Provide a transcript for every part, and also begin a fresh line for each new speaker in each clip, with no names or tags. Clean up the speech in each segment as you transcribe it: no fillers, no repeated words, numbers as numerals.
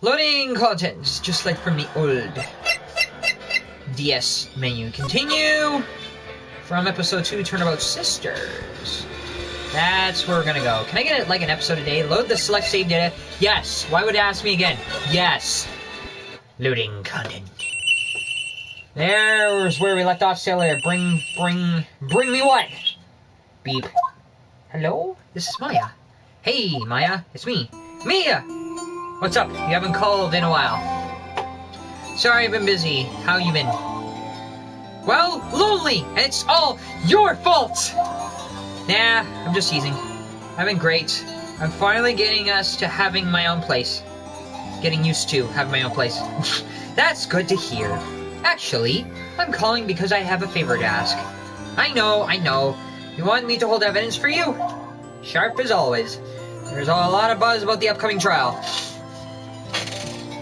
Loading content, just like from the old DS menu. Continue from episode 2, Turnabout Sisters. That's where we're gonna go. Can I get it like an episode a day? Load the select save data. Yes. Why would it ask me again? Yes. Loading content. There's where we left off. Sailor. Bring me what? Beep. Hello? This is Maya. Hey, Maya. It's me. Mia! What's up? You haven't called in a while. Sorry, I've been busy. How you been? Well, lonely, and it's all your fault! Nah, I'm just teasing. I've been great. I'm finally getting us to having my own place. Getting used to having my own place. That's good to hear. Actually, I'm calling because I have a favor to ask. I know. You want me to hold evidence for you? Sharp as always. There's a lot of buzz about the upcoming trial.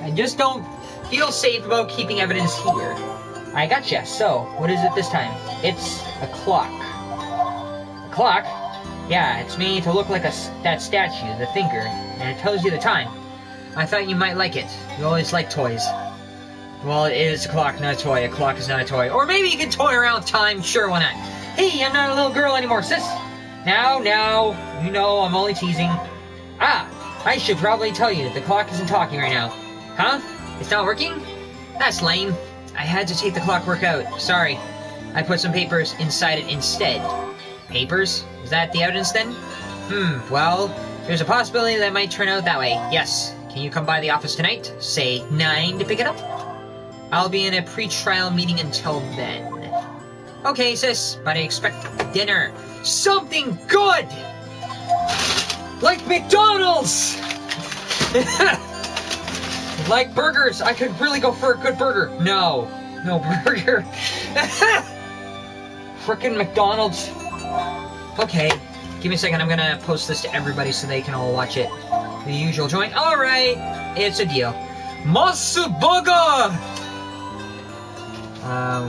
I just don't feel safe about keeping evidence here. I gotcha. So, what is it this time? It's a clock. A clock? Yeah, it's made to look like that statue, the Thinker, and it tells you the time. I thought you might like it. You always like toys. Well, it is a clock, not a toy. A clock is not a toy. Or maybe you can toy around with time. Sure, why not? Hey, I'm not a little girl anymore, sis. Now, you know I'm only teasing. Ah, I should probably tell you, the clock isn't talking right now. Huh? It's not working? That's lame. I had to take the clockwork out. Sorry. I put some papers inside it instead. Papers? Is that the evidence then? Well, there's a possibility that might turn out that way. Yes. Can you come by the office tonight? Say 9 to pick it up? I'll be in a pre-trial meeting until then. Okay, sis, but I expect dinner. Something good! Like McDonald's! Like burgers. I could really go for a good burger. No burger. Frickin' McDonald's. Okay, give me a second. I'm gonna post this to everybody so they can all watch it. The usual joint. Alright, it's a deal. Masuburger!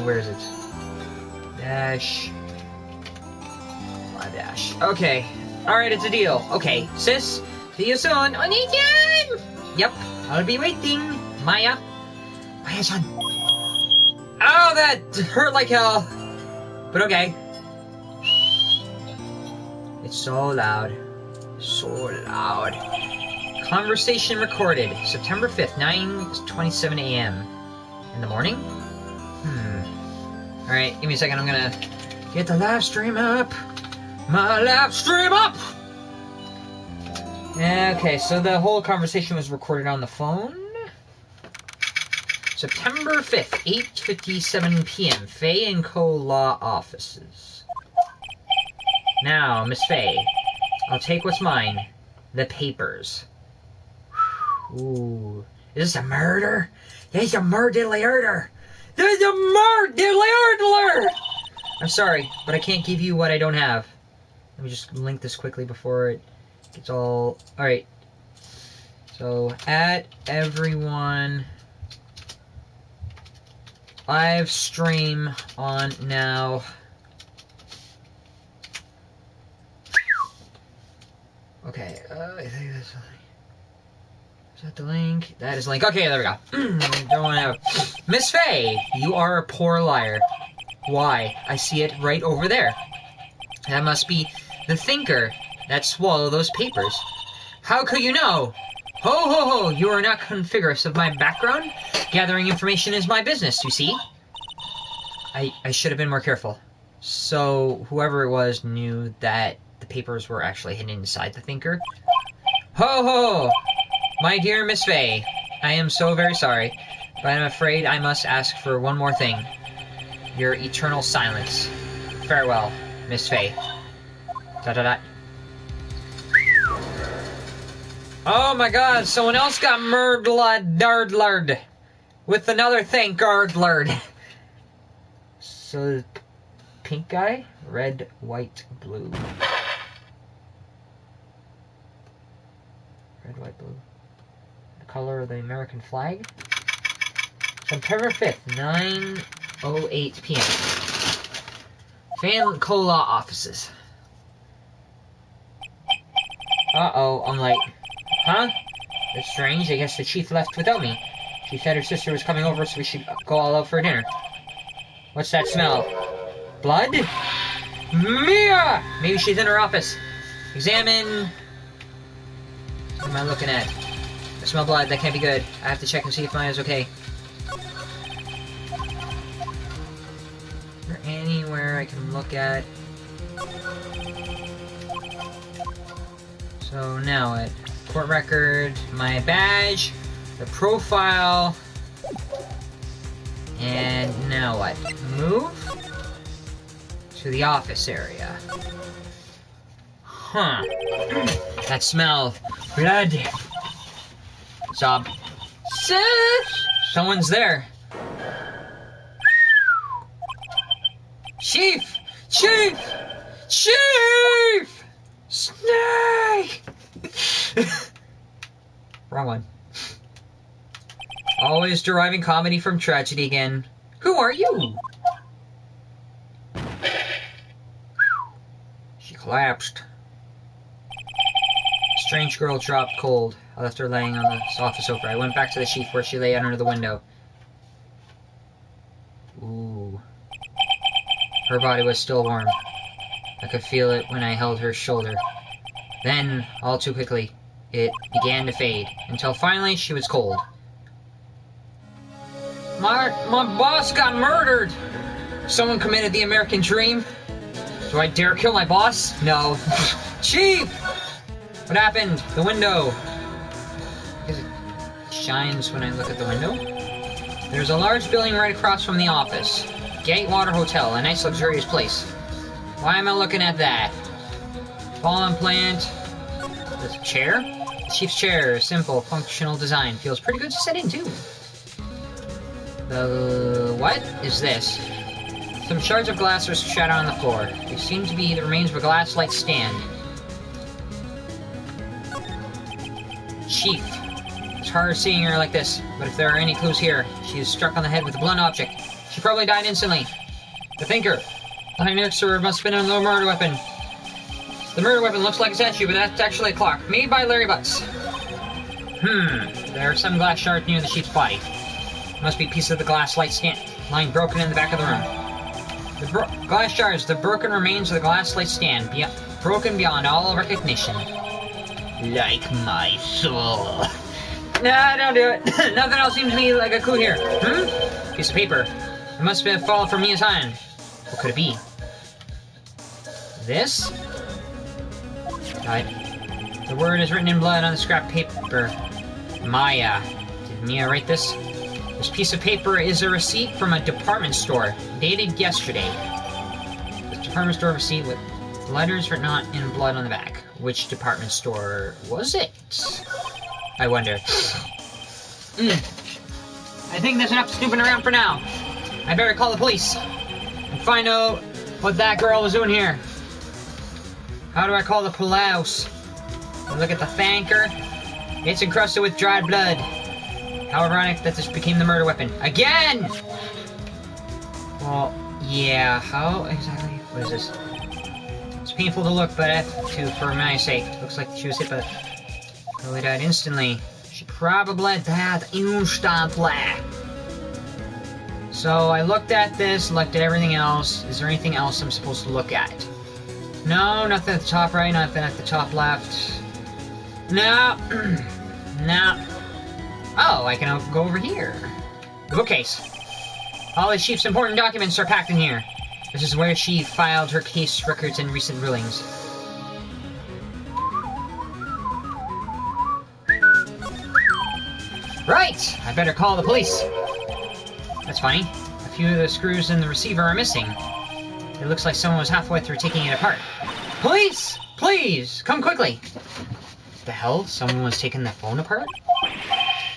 Where is it? Dash. Dash. Okay. Alright, it's a deal. Okay, sis. See you soon. Onion! Yep, I'll be waiting. Maya. Maya-san. Oh, that hurt like hell. But okay. It's so loud. So loud. Conversation recorded. September 5th, 9:27 a.m. In the morning? Alright, give me a second. I'm gonna get the live stream up. My live stream up! Okay, so the whole conversation was recorded on the phone. September 5th, 8:57 p.m. Faye & Co. Law Offices. Now, Miss Faye, I'll take what's mine. The papers. Ooh. Is this a murder? There's a murder. There's a murder! I'm sorry, but I can't give you what I don't have. Let me just link this quickly before it gets all... Alright. So, at everyone... Live stream on now. Okay, I think that's... Is that the link? That is the link. Okay, there we go. Don't want to have... Miss Faye, you are a poor liar. Why? I see it right over there. That must be the Thinker that swallowed those papers. How could you know? Ho ho ho, you are not configurous of my background? Gathering information is my business, you see? I should have been more careful. So, whoever it was knew that the papers were actually hidden inside the Thinker? Ho ho! My dear Miss Faye, I am so very sorry, but I'm afraid I must ask for one more thing. Your eternal silence. Farewell, Miss Faye. ... Oh my god, someone else got murdered with another Thinker. So, pink guy? Red, white, blue. Red, white, blue. The color of the American flag. September 5th, 9:08 p.m. Fan Cola offices. Uh-oh, I'm like, huh? That's strange. I guess the chief left without me. She said her sister was coming over, so we should go all out for dinner. What's that smell? Blood? Mia! Maybe she's in her office. Examine... What am I looking at? I smell blood. That can't be good. I have to check and see if Maya's okay. Is there anywhere I can look at? So now what? Court record, my badge, the profile, and now what? Move to the office area. Huh. That smell. Blood. Sob. Someone's there. Chief! Chief! Chief! Snake! Wrong one. Always deriving comedy from tragedy again. Who are you? She collapsed. Strange girl dropped cold. I left her laying on the office sofa. I went back to the chief where she lay under the window. Ooh. Her body was still warm. I could feel it when I held her shoulder. Then, all too quickly, it began to fade, until finally she was cold. My boss got murdered! Someone committed the American dream? Do I dare kill my boss? No. Chief! What happened? The window. Because it shines when I look at the window. There's a large building right across from the office. Gatewater Hotel, a nice luxurious place. Why am I looking at that? Fallen plant. The chair? The chief's chair, simple, functional design. Feels pretty good to sit in, too. What is this? Some shards of glass are shattered on the floor. They seem to be the remains of a glass light stand. Chief. It's hard seeing her like this, but if there are any clues here, she is struck on the head with a blunt object. She probably died instantly. The thinker. Behind next to her must have been a murder weapon. The murder weapon looks like a statue, but that's actually a clock, made by Larry Butts. There are some glass shards near the chief's body. Must be pieces of the glass light stand lying broken in the back of the room. The glass shards, the broken remains of the glass light stand, broken beyond all recognition. Like my soul. Nah, don't do it. Nothing else seems to be like a clue here. Piece of paper. It must have fallen from Mia's hand. What could it be? This? The word is written in blood on the scrap paper. Maya. Did Mia write this? This piece of paper is a receipt from a department store, dated yesterday. This department store receipt with letters written in blood on the back. Which department store was it? I wonder. I think there's enough snooping around for now. I better call the police and find out what that girl was doing here. How do I call the police? Look at the thanker. It's encrusted with dried blood. How ironic that this became the murder weapon. Again! Well, yeah, how exactly? What is this? It's painful to look, but I have to for my sake. Looks like she was hit by... Probably died instantly. She probably died instantly. So I looked at this, looked at everything else. Is there anything else I'm supposed to look at? No, nothing at the top right, nothing at the top left. No. No. Oh, I can go over here. The bookcase. All the chief's important documents are packed in here. This is where she filed her case records and recent rulings. Right! I better call the police. That's funny. A few of the screws in the receiver are missing. It looks like someone was halfway through taking it apart. Police! Please! Come quickly! What the hell? Someone was taking the phone apart?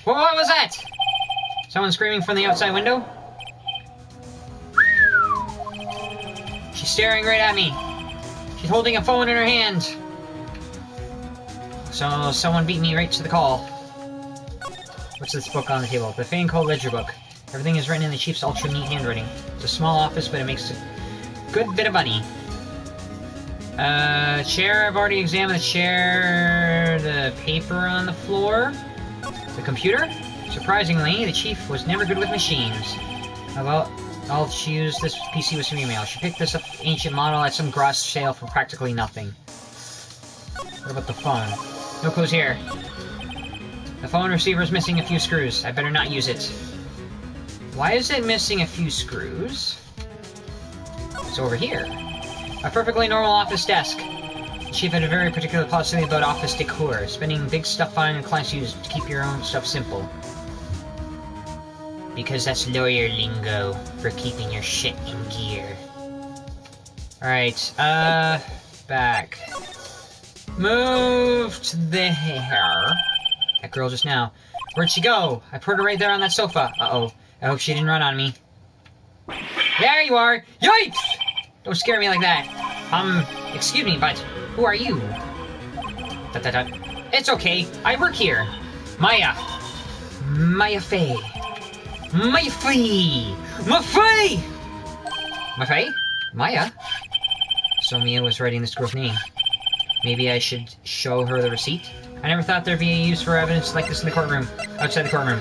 Well, what was that? Someone screaming from the outside window? She's staring right at me. She's holding a phone in her hand. So, someone beat me right to the call. What's this book on the table? The thing called Ledger Book. Everything is written in the chief's ultra neat handwriting. It's a small office, but it makes a good bit of money. Chair, I've already examined the chair. The paper on the floor. The computer? Surprisingly, the chief was never good with machines. Well, all she used this PC was some email. She picked this up ancient model at some garage sale for practically nothing. What about the phone? No clues here. The phone receiver's missing a few screws. I better not use it. Why is it missing a few screws? It's over here. A perfectly normal office desk. The chief had a very particular policy about office decor, spending big stuff on clients use to keep your own stuff simple. Because that's lawyer lingo for keeping your shit in gear. Alright, back. Move to there. That girl just now. Where'd she go? I put her right there on that sofa. Uh-oh. I hope she didn't run on me. There you are! Yikes! Don't scare me like that. Excuse me, but who are you? It's okay. I work here. Maya. Maya Fey. Maya Fey! Maya Fey! Maya Fey? Maya? So Mia was writing this girl's name. Maybe I should show her the receipt? I never thought there'd be a use for evidence like this in the courtroom. Outside the courtroom.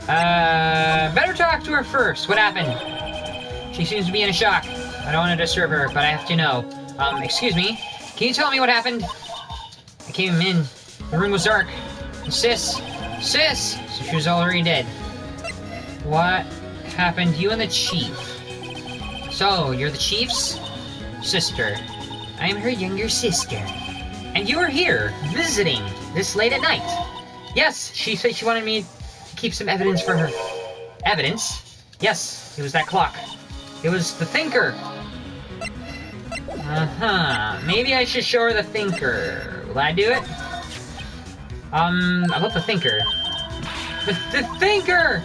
Better talk to her first. What happened? She seems to be in a shock. I don't want to disturb her, but I have to know. Excuse me? Can you tell me what happened? I came in. The room was dark. And Sis! So she was already dead. What happened? You and the chief. So, you're the chief's sister. I am her younger sister. And you were here, visiting, this late at night. Yes, she said she wanted me to keep some evidence for her. Evidence? Yes, it was that clock. It was the thinker. Maybe I should show her the thinker. Will I do it? About the thinker. The thinker!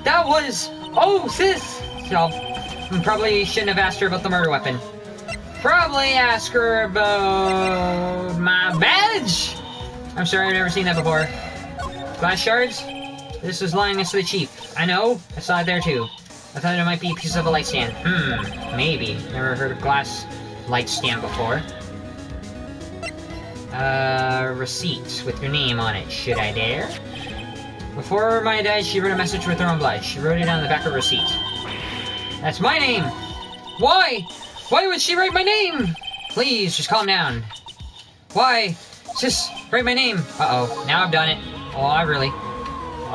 That was... Oh, sis! So, probably shouldn't have asked her about the murder weapon. Probably ask her about my badge! I'm sorry, I've never seen that before. Glass shards? This was lying next to the chief. I know, I saw it there too. I thought it might be pieces of a light stand. Maybe. Never heard of glass light stand before. Receipt with your name on it. Should I dare? Before Maya died, she wrote a message with her own blood. She wrote it on the back of her receipt. That's my name! Why? Why would she write my name? Please, just calm down. Why? Just write my name. Uh-oh, now I've done it. Oh, I really...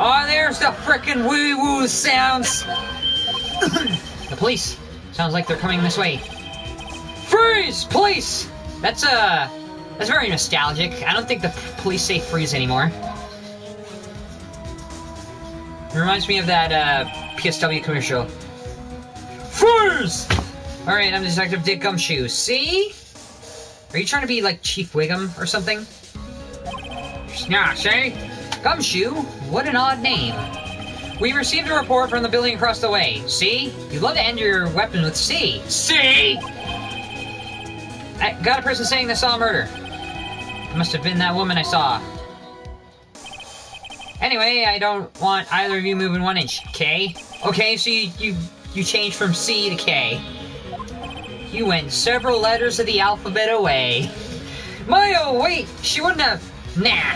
Oh, there's the frickin' woo-woo sounds! The police. Sounds like they're coming this way. Freeze! Police! That's very nostalgic. I don't think the police say freeze anymore. It reminds me of that, PSW commercial. Freeze! Alright, I'm Detective Dick Gumshoe. See? Are you trying to be like Chief Wiggum or something? Nah, see? Gumshoe? What an odd name. We received a report from the building across the way. See? You'd love to end your weapon with C. See? I got a person saying they saw a murder. It must have been that woman I saw. Anyway, I don't want either of you moving 1 inch, K? Okay, so you changed from C to K. You went several letters of the alphabet away. Maya, wait! She wouldn't have... Nah.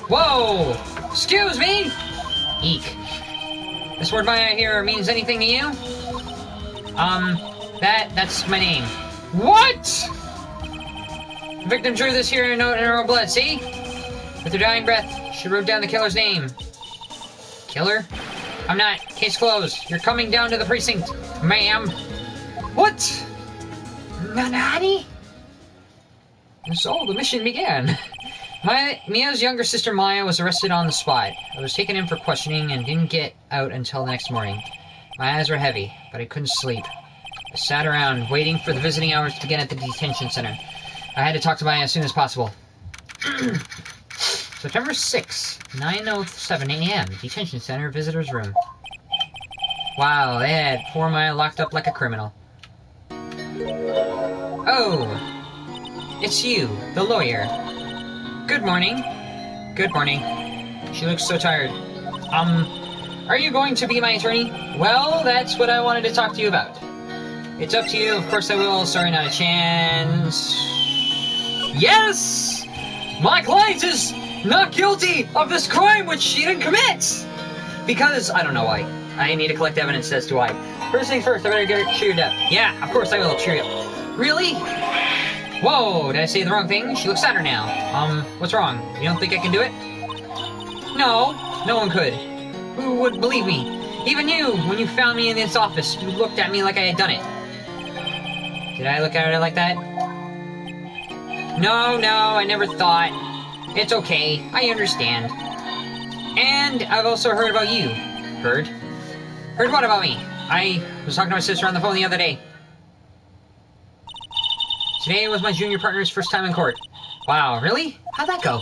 Whoa! Excuse me? Eek. This word Maya here means anything to you? That's my name. What?! The victim drew this here note in her own blood, see? With her dying breath, she wrote down the killer's name. Killer? I'm not. Case closed. You're coming down to the precinct, ma'am. What? Nanani? And so the mission began. Mia's younger sister Maya was arrested on the spot. I was taken in for questioning and didn't get out until the next morning. My eyes were heavy, but I couldn't sleep. I sat around, waiting for the visiting hours to begin at the detention center. I had to talk to Maya as soon as possible. September 6, 9:07 a.m. Detention center, visitor's room. Wow, they had poor Maya locked up like a criminal. Oh, it's you, the lawyer. Good morning. Good morning. She looks so tired. Are you going to be my attorney? Well, that's what I wanted to talk to you about. It's up to you. Of course I will. Sorry, not a chance. Yes! My client is not guilty of this crime which she didn't commit! Because, I don't know why. I need to collect evidence as to why. First things first, I better get her cheered up. Yeah, of course I will cheer you up. Really? Whoa, did I say the wrong thing? She looks sadder now. What's wrong? You don't think I can do it? No, no one could. Who would believe me? Even you, when you found me in this office, you looked at me like I had done it. Did I look at it like that? No, I never thought. It's okay, I understand. And I've also heard about you. Heard? Heard what about me? I was talking to my sister on the phone the other day. Today was my junior partner's first time in court. Wow, really? How'd that go?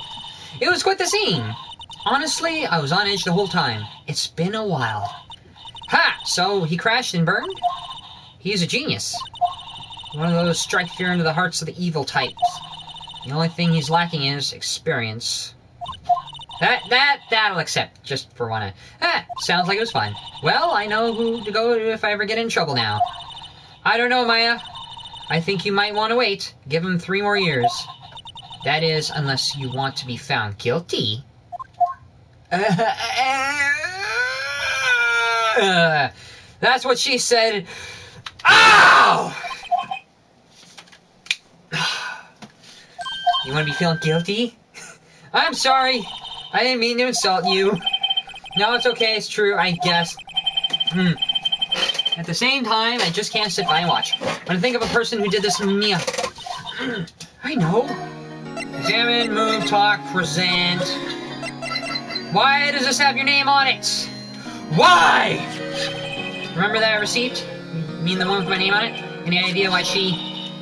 It was quite the scene. Honestly, I was on edge the whole time. It's been a while. Ha! So he crashed and burned? He's a genius. One of those strike fear into the hearts of the evil types. The only thing he's lacking is experience. That'll accept, just for one. Sounds like it was fun. Well, I know who to go to if I ever get in trouble now. I don't know, Maya. I think you might want to wait. Give him 3 more years. That is, unless you want to be found guilty. That's what she said. Ow! You want to be feeling guilty? I'm sorry. I didn't mean to insult you. No, it's okay. It's true, I guess. At the same time, I just can't sit by and watch. When I think of a person who did this to Mia. I know. Examine, move, talk, present. Why does this have your name on it? Why? Remember that receipt? You mean the one with my name on it? Any idea why she...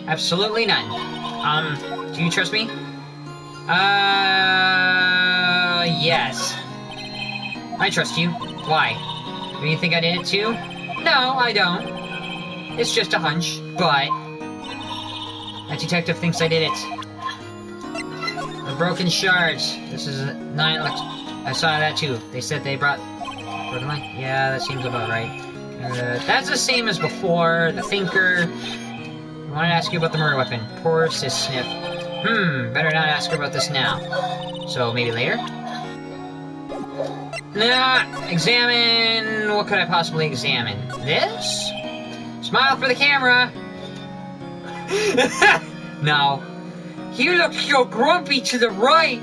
Absolutely none. Do you trust me? Yes. I trust you. Why? Do you think I did it too? No, I don't. It's just a hunch, but... That detective thinks I did it. The broken shards. This is not... I saw that too. They said they brought... Broken light? Yeah, that seems about right. That's the same as before. The thinker... I wanted to ask you about the murder weapon. Poor sis sniff. Better not ask her about this now. So, maybe later? Nah, examine... What could I possibly examine? This? Smile for the camera! No. He looks so grumpy to the right!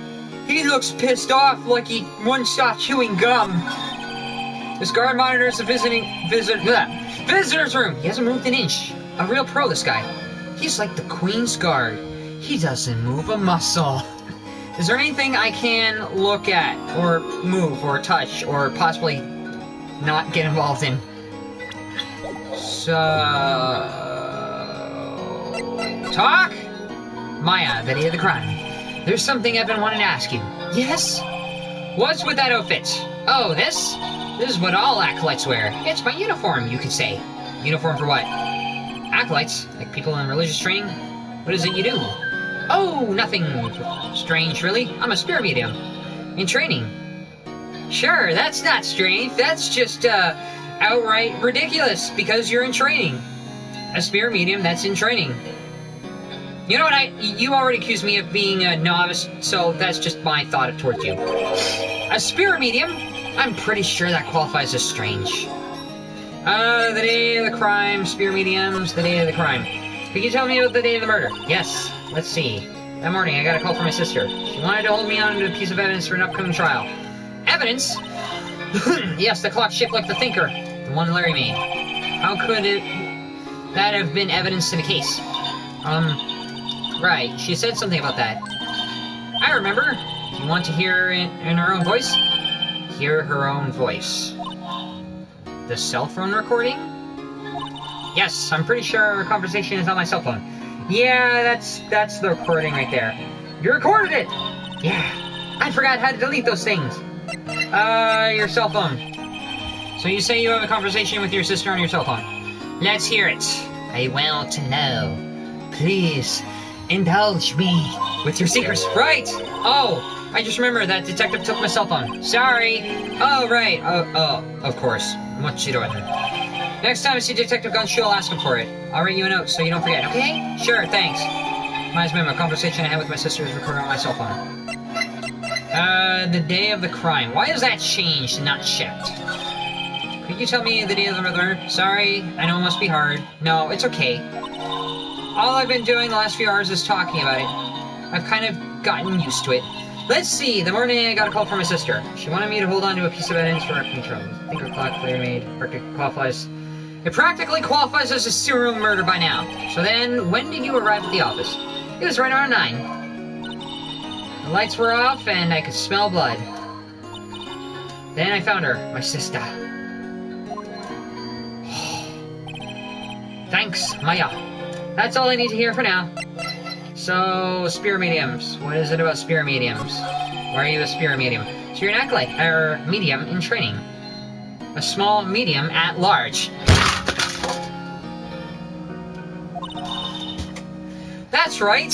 He looks pissed off like he won't stop chewing gum. This guard monitors the visitor's room. He hasn't moved an inch. A real pro, this guy. He's like the Queen's Guard. He doesn't move a muscle. Is there anything I can look at, or move, or touch, or possibly not get involved in? So... Talk? Maya, the day of the crime. There's something I've been wanting to ask you. Yes? What's with that outfit? Oh, this? This is what all acolytes wear. It's my uniform, you could say. Uniform for what? Acolytes? Like people in religious training? What is it you do? Oh, nothing strange, really. I'm a spirit medium. In training. Sure, that's not strange. That's just, outright ridiculous, because you're in training. A spirit medium that's in training. You know what, you already accused me of being a novice, so that's just my thought towards you. A spirit medium? I'm pretty sure that qualifies as strange. The day of the crime, spirit mediums, the day of the crime. Could you tell me about the day of the murder? Yes. Let's see. That morning, I got a call from my sister. She wanted to hold me on to a piece of evidence for an upcoming trial. Evidence? Yes, the clock shaped like the thinker. The one Larry made. How could that have been evidence in the case? Right. She said something about that. I remember. Do you want to hear it in her own voice? Hear her own voice. The cell phone recording? Yes, I'm pretty sure our conversation is on my cell phone. Yeah, that's the recording right there. You recorded it! Yeah, I forgot how to delete those things. Your cell phone. So you say you have a conversation with your sister on your cell phone. Let's hear it. I want to know. Please, indulge me with your secrets. Right! Oh, I just remembered that detective took my cell phone. Sorry. Oh, right. Oh, of course. What you doing? Next time I see Detective Gunshell, I'll ask him for it. I'll write you a note so you don't forget, okay? Sure, thanks. Reminds me of a conversation I had with my sister is recorded on my cell phone. The day of the crime. Why is that changed and not checked? Could you tell me the day of the murder? Sorry, I know it must be hard. No, it's okay. All I've been doing the last few hours is talking about it. I've kind of gotten used to it. Let's see, the morning I got a call from my sister. She wanted me to hold on to a piece of evidence for our control. I think our clock clearly made it practically qualifies as a serial murder by now. So then, when did you arrive at the office? It was right around 9. The lights were off and I could smell blood. Then I found her, my sister. Thanks, Maya. That's all I need to hear for now. So, spear mediums. What is it about spear mediums? Why are you a spear medium? So you're an acolyte, or medium in training. A small medium at large. That's right!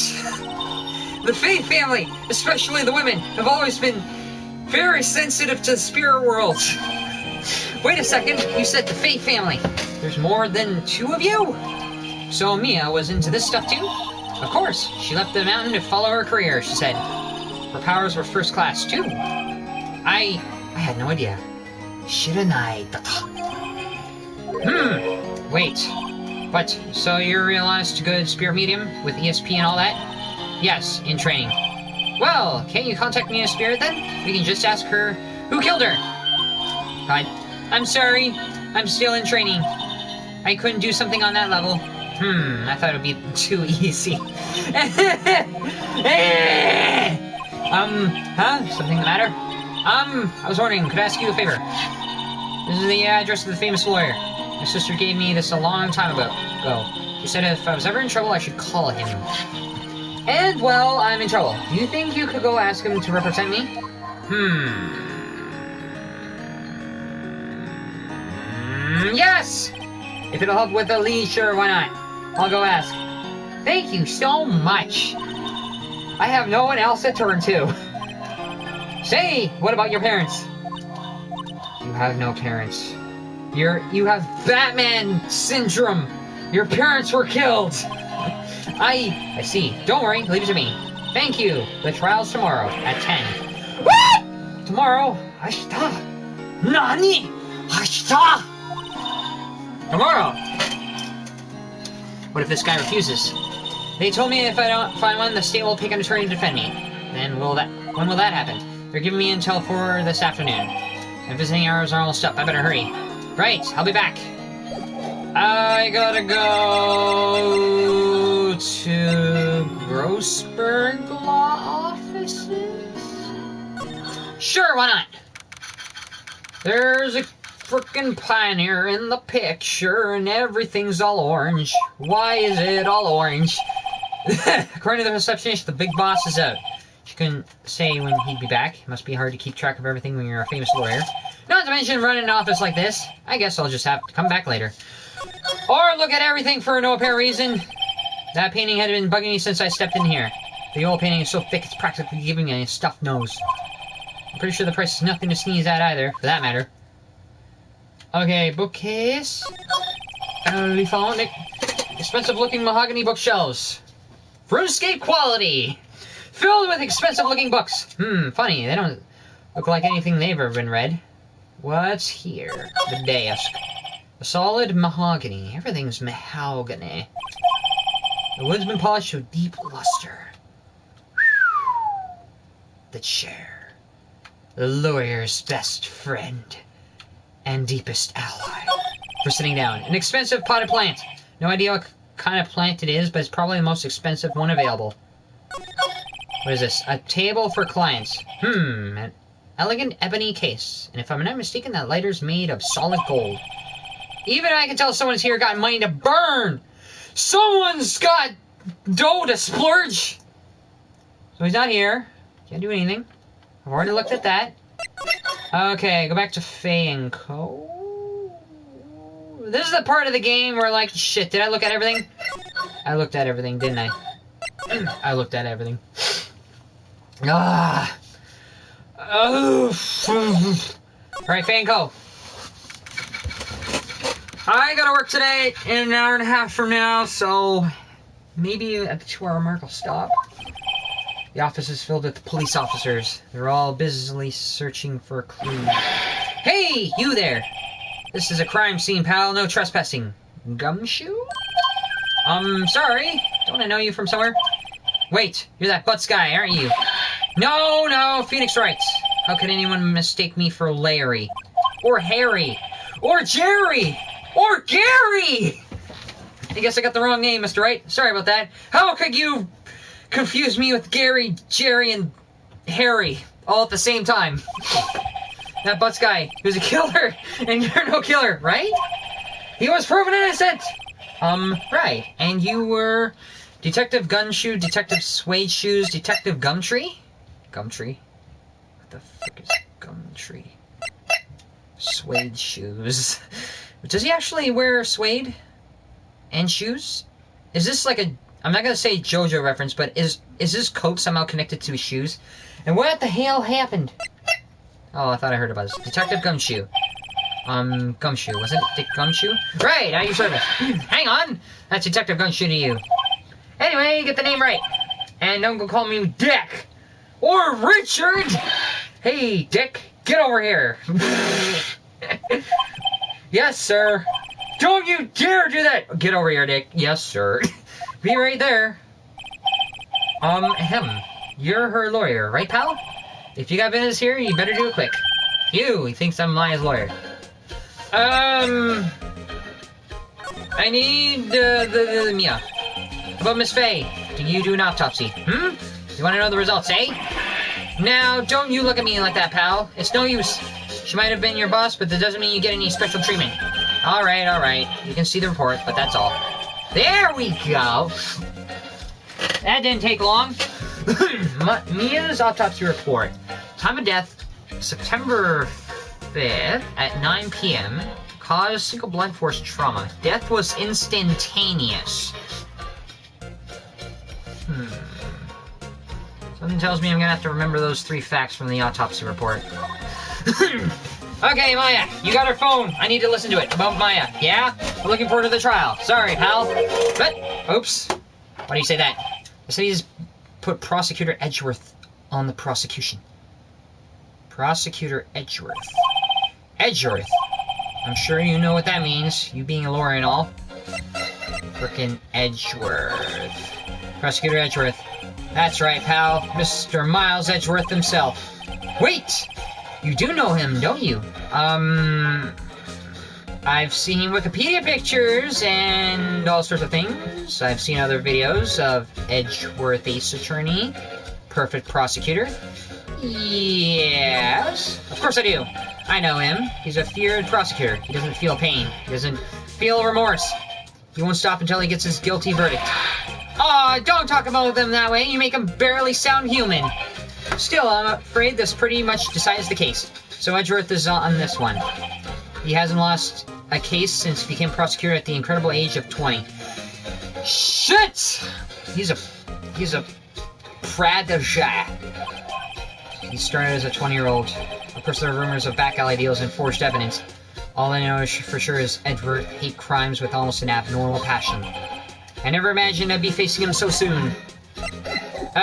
The Fae family, especially the women, have always been very sensitive to the spirit world. Wait a second, you said the Fae family. There's more than 2 of you? So Mia was into this stuff too? Of course, she left the mountain to follow her career, she said. Her powers were first class too. I had no idea. Wait. What, so you're a realized good spirit medium with ESP and all that? Yes, in training. Well, can't you contact me in a spirit then? We can just ask her who killed her. Fine. I'm sorry. I'm still in training. I couldn't do something on that level. I thought it would be too easy. Something the matter? I was wondering, could I ask you a favor? This is the address of the famous lawyer. My sister gave me this a long time ago. She said if I was ever in trouble, I should call him. And, well, I'm in trouble. Do you think you could go ask him to represent me? Yes! If it'll help with the lead, sure, why not? I'll go ask. Thank you so much. I have no one else to turn to. Say, what about your parents? You have no parents. You have Batman syndrome. Your parents were killed. I see. Don't worry, leave it to me. Thank you. The trial's tomorrow at 10. What? Tomorrow? Ashita. Nani? Ashita. Tomorrow. What if this guy refuses? They told me if I don't find one, the state will pick an attorney to defend me. Then when will that happen? They're giving me intel for this afternoon. My visiting hours are almost up. I better hurry. Right, I'll be back. I gotta go to Grossberg Law Offices? Sure, why not? There's a frickin' pioneer in the picture and everything's all orange. Why is it all orange? According to the receptionist, the big boss is out. She couldn't say when he'd be back. It must be hard to keep track of everything when you're a famous lawyer. Not to mention running an office like this. I guess I'll just have to come back later. Or look at everything for no apparent reason. That painting had been bugging me since I stepped in here. The old painting is so thick it's practically giving me a stuffed nose. I'm pretty sure the price is nothing to sneeze at either, for that matter. Okay, bookcase. We found it. Expensive-looking mahogany bookshelves. RuneScape quality! Filled with expensive-looking books. Funny, they don't look like anything they've ever been read. What's here? The desk. A solid mahogany. Everything's mahogany. The wood's been polished to a deep luster. The chair. The lawyer's best friend. And deepest ally. For sitting down. An expensive potted plant. No idea what kind of plant it is, but it's probably the most expensive one available. What is this? A table for clients. An elegant ebony case. And if I'm not mistaken, that lighter's made of solid gold. Even I can tell someone's here got money to burn! Someone's got dough to splurge! So he's not here. Can't do anything. I've already looked at that. Okay, go back to Faye & Co. This is the part of the game where, like, shit, did I look at everything? I looked at everything, didn't I? I looked at everything. Ah! Alright, Faye & Co. I gotta work today in an hour and a half from now, so maybe at the 2-hour mark I'll stop. The office is filled with police officers. They're all busily searching for clues. Hey, you there! This is a crime scene, pal. No trespassing. Gumshoe? Sorry. Don't I know you from somewhere? Wait, you're that Butts guy, aren't you? No, Phoenix Wright. How could anyone mistake me for Larry? Or Harry? Or Jerry? Or Gary? I guess I got the wrong name, Mr. Wright. Sorry about that. How could you confuse me with Gary, Jerry, and Harry all at the same time? That Butts guy, he was a killer, and you're no killer, right? He was proven innocent! Right. And you were Detective Gunshoe, Detective Suede Shoes, Detective Gumtree? Gumtree? What the frick is Gumtree? Suede Shoes. Does he actually wear suede and shoes? Is this like a... I'm not gonna say JoJo reference, but is his coat somehow connected to his shoes? And what the hell happened? Oh, I thought I heard about this. Detective Gumshoe. Gumshoe. Wasn't it Dick Gumshoe? Right, at your service. Hang on! That's Detective Gumshoe to you. Anyway, get the name right. And don't go call me Dick! Or Richard! Hey, Dick, get over here! Yes, sir. Don't you dare do that! Get over here, Dick. Yes, sir. Be right there. You're her lawyer, right, pal? If you got business here, you better do it quick. He thinks I'm Maya's lawyer. I need, Mia. About Miss Faye. Do you do an autopsy? You want to know the results, eh? Now, don't you look at me like that, pal. It's no use. She might have been your boss, but that doesn't mean you get any special treatment. Alright. You can see the report, but that's all. There we go! That didn't take long. Mia's autopsy report. Time of death, September 5th at 9 p.m. Cause single blunt force trauma. Death was instantaneous. Something tells me I'm gonna have to remember those 3 facts from the autopsy report. Okay, Maya, you got her phone. I need to listen to it. About Maya, yeah? I'm looking forward to the trial. Sorry, pal. But, oops. Why do you say that? I said he's put Prosecutor Edgeworth on the prosecution. Prosecutor Edgeworth. Edgeworth. I'm sure you know what that means, you being a lawyer and all. Frickin' Edgeworth. Prosecutor Edgeworth. That's right, pal. Mr. Miles Edgeworth himself. Wait! You do know him, don't you? I've seen Wikipedia pictures and all sorts of things. I've seen other videos of Edgeworth Ace Attorney, perfect prosecutor. Yes, of course I do. I know him. He's a feared prosecutor. He doesn't feel pain. He doesn't feel remorse. He won't stop until he gets his guilty verdict. Aw, don't talk about them that way. You make him barely sound human. Still, I'm afraid this pretty much decides the case. So Edgeworth is on this one. He hasn't lost a case since he became prosecutor at the incredible age of 20. Shit! He's a prodigy. He started as a 20-year-old. Of course, there are rumors of back alley deals and forged evidence. All I know for sure is Edgeworth hates crimes with almost an abnormal passion. I never imagined I'd be facing him so soon.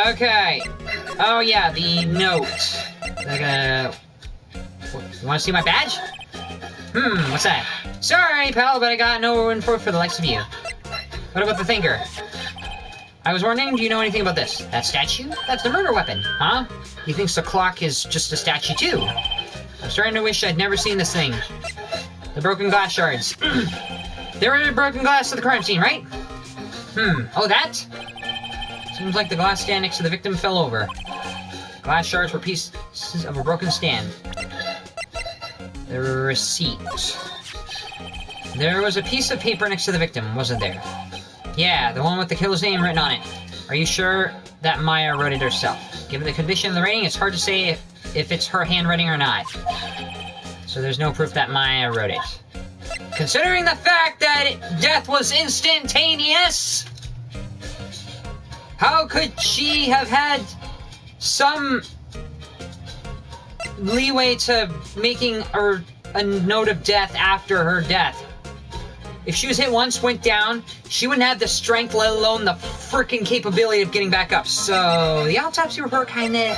Okay. Oh yeah, the note. You wanna see my badge? What's that? Sorry, pal, but I got no info for the likes of you. What about the thinker? I was wondering, do you know anything about this? That statue? That's the murder weapon, huh? He thinks the clock is just a statue too. I'm starting to wish I'd never seen this thing. The broken glass shards. They were the broken glass of the crime scene, right? Oh, that? Seems like the glass stand next to the victim fell over. Glass shards were pieces of a broken stand. The receipt. There was a piece of paper next to the victim, wasn't there? Yeah, the one with the killer's name written on it. Are you sure that Maya wrote it herself? Given the condition of the writing, it's hard to say if it's her handwriting or not. So there's no proof that Maya wrote it. Considering the fact that death was instantaneous, how could she have had some leeway to making a note of death after her death? if she was hit once, went down, she wouldn't have the strength, let alone the freaking capability of getting back up. So the autopsy report kind of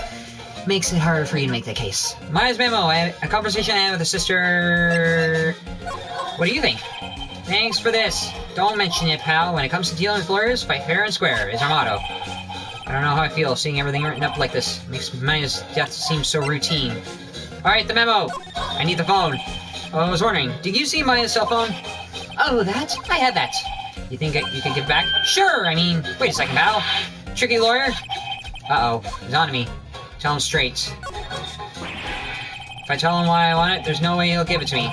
makes it harder for you to make that case. Maya's memo. A conversation I had with a sister. What do you think? Thanks for this. Don't mention it, pal. When it comes to dealing with lawyers, fight fair and square is our motto. I don't know how I feel seeing everything written up like this. Makes Maya's death seem so routine. Alright, the memo. I need the phone. Oh, I was wondering, did you see Maya's cell phone? Oh, that? I had that. You think you could give it back? Sure, I mean, wait a second, pal. Tricky lawyer? Uh-oh, he's on to me. Tell him straight. If I tell him why I want it, there's no way he'll give it to me.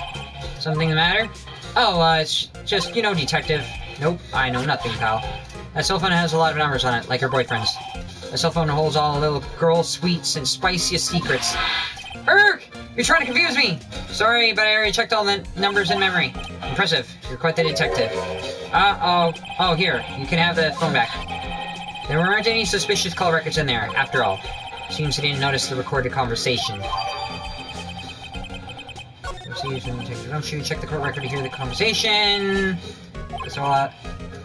Something the matter? Oh, it's just, you know, detective. Nope, I know nothing, pal. That cell phone has a lot of numbers on it, like her boyfriend's. That cell phone holds all the little girl sweets and spiciest secrets. Erg! You're trying to confuse me! Sorry, but I already checked all the numbers in memory. Impressive. You're quite the detective. Oh, here. You can have the phone back. There weren't any suspicious call records in there, after all. Seems you didn't notice the recorded conversation. Don't shoot. Check the court record to hear the conversation. So,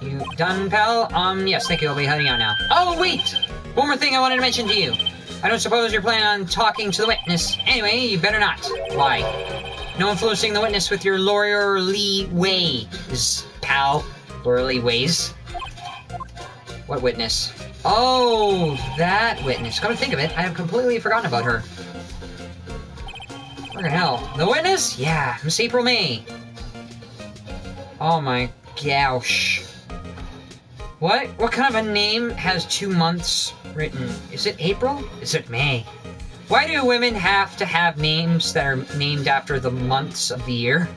you done, pal? Yes, thank you. I'll be heading out now. Oh, wait! One more thing I wanted to mention to you. I don't suppose you're planning on talking to the witness. Anyway, you better not. Why? No influencing the witness with your lawyerly ways, pal. Lawyerly ways? What witness? Oh, that witness. Come to think of it, I have completely forgotten about her. Where the hell? The witness? Yeah, Miss April May. Oh my gosh. What kind of a name has 2 months written? Is it April? Is it May? Why do women have to have names that are named after the months of the year?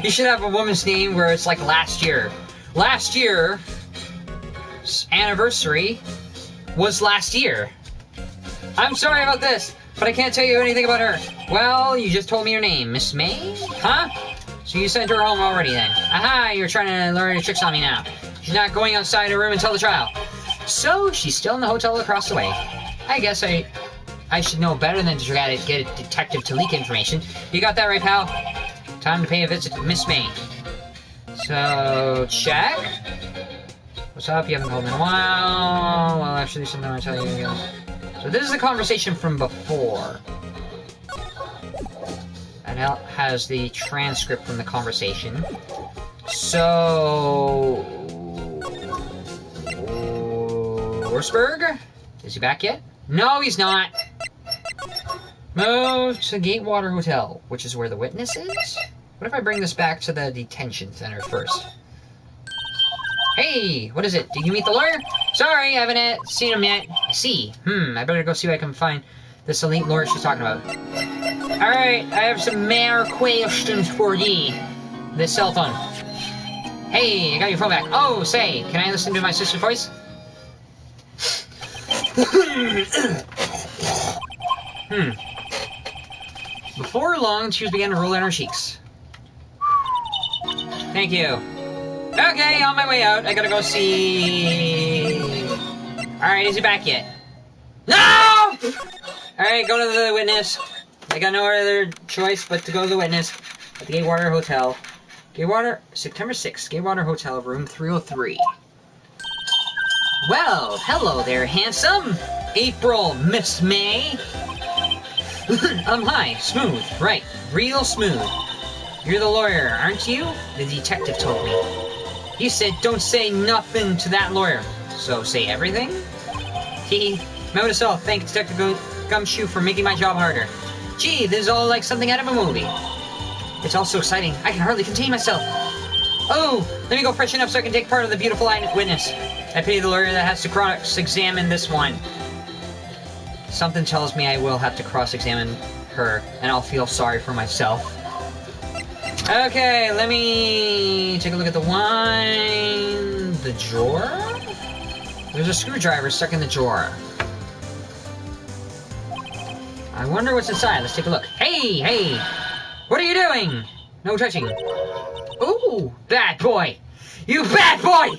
You should have a woman's name where it's like last year. Last year's anniversary was last year. I'm sorry about this, but I can't tell you anything about her. Well, you just told me your name, Miss May? Huh? So you sent her home already then? Aha, you're trying to learn your tricks on me now. She's not going outside her room until the trial. So, she's still in the hotel across the way. I guess I should know better than to try to get a detective to leak information. You got that right, pal? Time to pay a visit to Miss May. So, check. What's up? You haven't called in a while. Well, actually, something I want to tell you. So this is a conversation from before. And it has the transcript from the conversation. So... Forsberg? Is he back yet? No, he's not. Move to Gatewater Hotel, which is where the witness is? What if I bring this back to the detention center first? Hey, what is it? Did you meet the lawyer? Sorry, I haven't seen him yet. I see. I better go see what I can find this elite lawyer she's talking about. Alright, I have some more questions for ye. This cell phone. Hey, I got your phone back. Oh, say, can I listen to my sister's voice? Before long, tears began to roll down her cheeks. Thank you. Okay, on my way out. I gotta go see... Alright, is he back yet? No! Alright, go to the witness. I got no other choice but to go to the witness at the Gatewater Hotel. Gatewater, September 6th, Gatewater Hotel, room 303. Well, hello there, handsome. April, Miss May. Hi, smooth, right, real smooth. You're the lawyer, aren't you? The detective told me. He said don't say nothing to that lawyer. So say everything? Hee. Note to self, thank Detective Gumshoe for making my job harder. Gee, this is all like something out of a movie. It's all so exciting, I can hardly contain myself. Oh, let me go freshen up so I can take part of the beautiful witness. I pity the lawyer that has to cross-examine this one. Something tells me I will have to cross-examine her, and I'll feel sorry for myself. Okay, let me take a look at the wine... The drawer? There's a screwdriver stuck in the drawer. I wonder what's inside. Let's take a look. Hey, hey! What are you doing? No touching. Ooh, bad boy! You bad boy!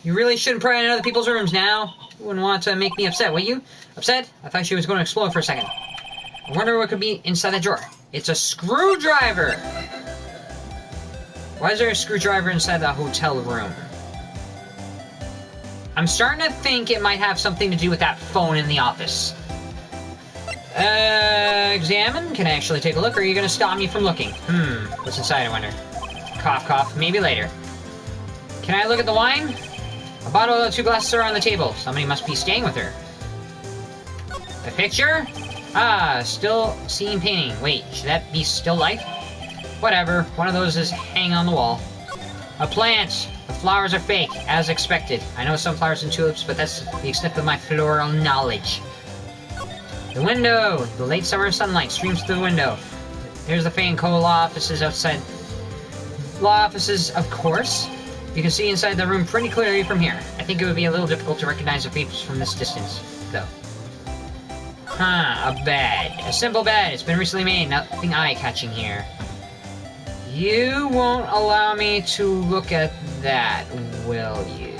You really shouldn't pry in other people's rooms now. You wouldn't want to make me upset, would you? Upset? I thought she was going to explode for a second. I wonder what could be inside that drawer. It's a screwdriver! Why is there a screwdriver inside the hotel room? I'm starting to think it might have something to do with that phone in the office. Examine? Can I actually take a look, or are you gonna stop me from looking? What's inside, I wonder? Cough, cough. Maybe later. Can I look at the wine? A bottle and 2 glasses are on the table. Somebody must be staying with her. A picture? Ah, still seeing painting. Wait, should that be still life? Whatever. One of those is hanging on the wall. A plant. The flowers are fake, as expected. I know sunflowers and tulips, but that's the extent of my floral knowledge. The window! The late summer sunlight streams through the window. There's the Fan Co. law offices outside. Law offices, of course. You can see inside the room pretty clearly from here. I think it would be a little difficult to recognize the features from this distance, though. Huh, a bed. A simple bed. It's been recently made. Nothing eye-catching here. You won't allow me to look at that, will you?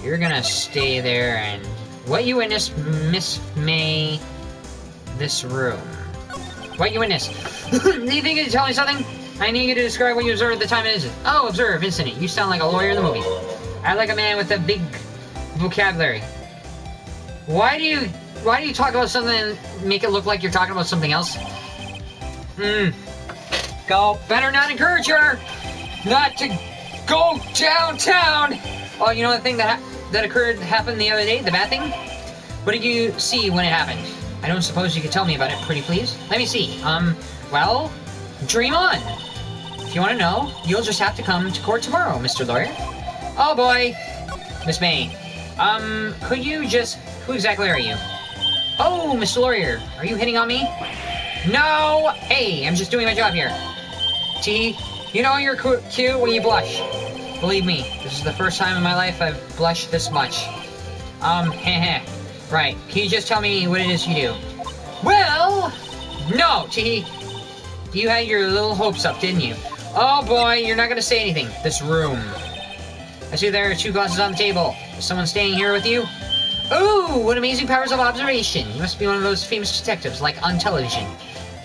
You're gonna stay there and... What you witnessed, Miss May... this room. What you witnessed? Do you think you can tell me something? I need you to describe what you observed at the time it is. Oh, observe, incident. You sound like a lawyer in the movie. I like a man with a big vocabulary. Why do you talk about something and make it look like you're talking about something else? Go. Better not encourage her not to go downtown. Oh, you know the thing that happened the other day? The bad thing? What did you see when it happened? I don't suppose you could tell me about it, pretty please? Let me see. Well, dream on. If you want to know, you'll just have to come to court tomorrow, Mr. Lawyer. Oh boy. Miss May. Could you just... Who exactly are you? Oh, Mr. Lawyer. Are you hitting on me? No! Hey, I'm just doing my job here. T, you know you're cute when you blush. Believe me, this is the first time in my life I've blushed this much. Right. Can you just tell me what it is you do? Well, no, T. You had your little hopes up, didn't you? Oh boy, you're not gonna say anything. This room. I see there are 2 glasses on the table. Is someone staying here with you? Ooh, what amazing powers of observation. You must be one of those famous detectives, like on television.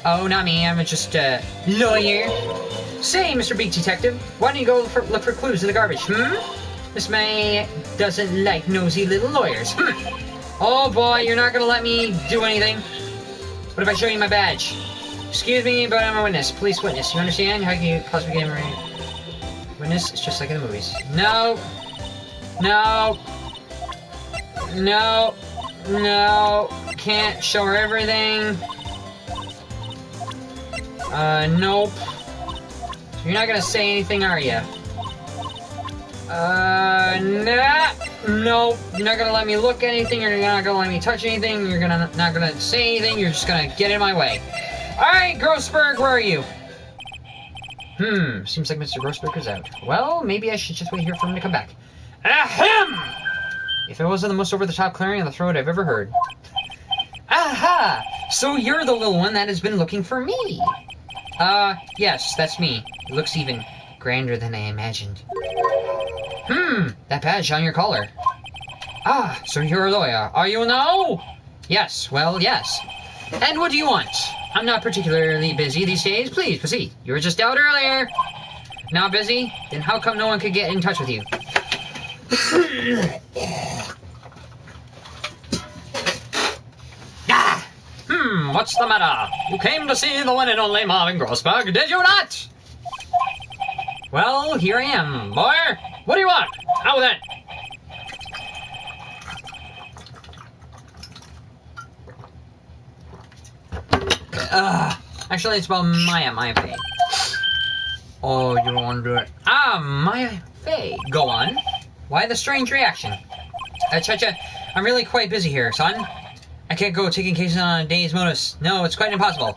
Oh, not me. I'm just a lawyer. Say, Mr. Big Detective, why don't you go look for clues in the garbage, Miss May doesn't like nosy little lawyers, Oh boy, you're not gonna let me do anything. What if I show you my badge? Excuse me, but I'm a witness. Police witness. You understand? How can you possibly get a witness? It's just like in the movies. No. No. No. No. Can't show her everything. Nope. You're not gonna say anything, are you? Nah. Nope. You're not gonna let me look at anything. You're not gonna let me touch anything. You're not gonna say anything. You're just gonna get in my way. Alright, Grossberg, where are you? Seems like Mr. Grossberg is out. Well, maybe I should just wait here for him to come back. Ahem! If it wasn't the most over-the-top clearing of the throat I've ever heard. Aha! So you're the little one that has been looking for me. Yes, that's me. It looks even grander than I imagined. That badge on your collar. Ah, so you're a lawyer. Are you now? Yes, well, yes. And what do you want? I'm not particularly busy these days. Please, proceed. You were just out earlier. Not busy? Then how come no one could get in touch with you? What's the matter? You came to see the one and only Marvin Grossberg, did you not? Well, here I am, boy. What do you want? How then? Actually, it's about Maya Fey. Oh, you don't want to do it. Maya Fey. Go on. Why the strange reaction? Cha-cha, I'm really quite busy here, son. I can't go taking cases on a day's notice. No, it's quite impossible.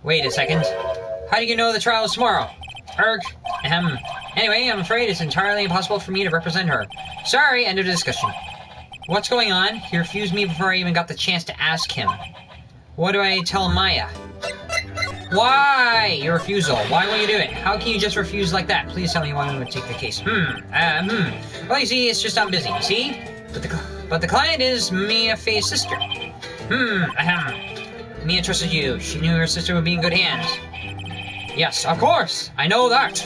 Wait a second. How do you know the trial is tomorrow? Anyway, I'm afraid it's entirely impossible for me to represent her. Sorry, end of discussion. What's going on? He refused me before I even got the chance to ask him. What do I tell Maya? Why? Your refusal. Why won't you do it? How can you just refuse like that? Please tell me why you would take the case. Well, you see, it's just I'm busy, you see? But the client is Mia Fey's sister. Mia trusted you. She knew her sister would be in good hands. Yes, of course. I know that.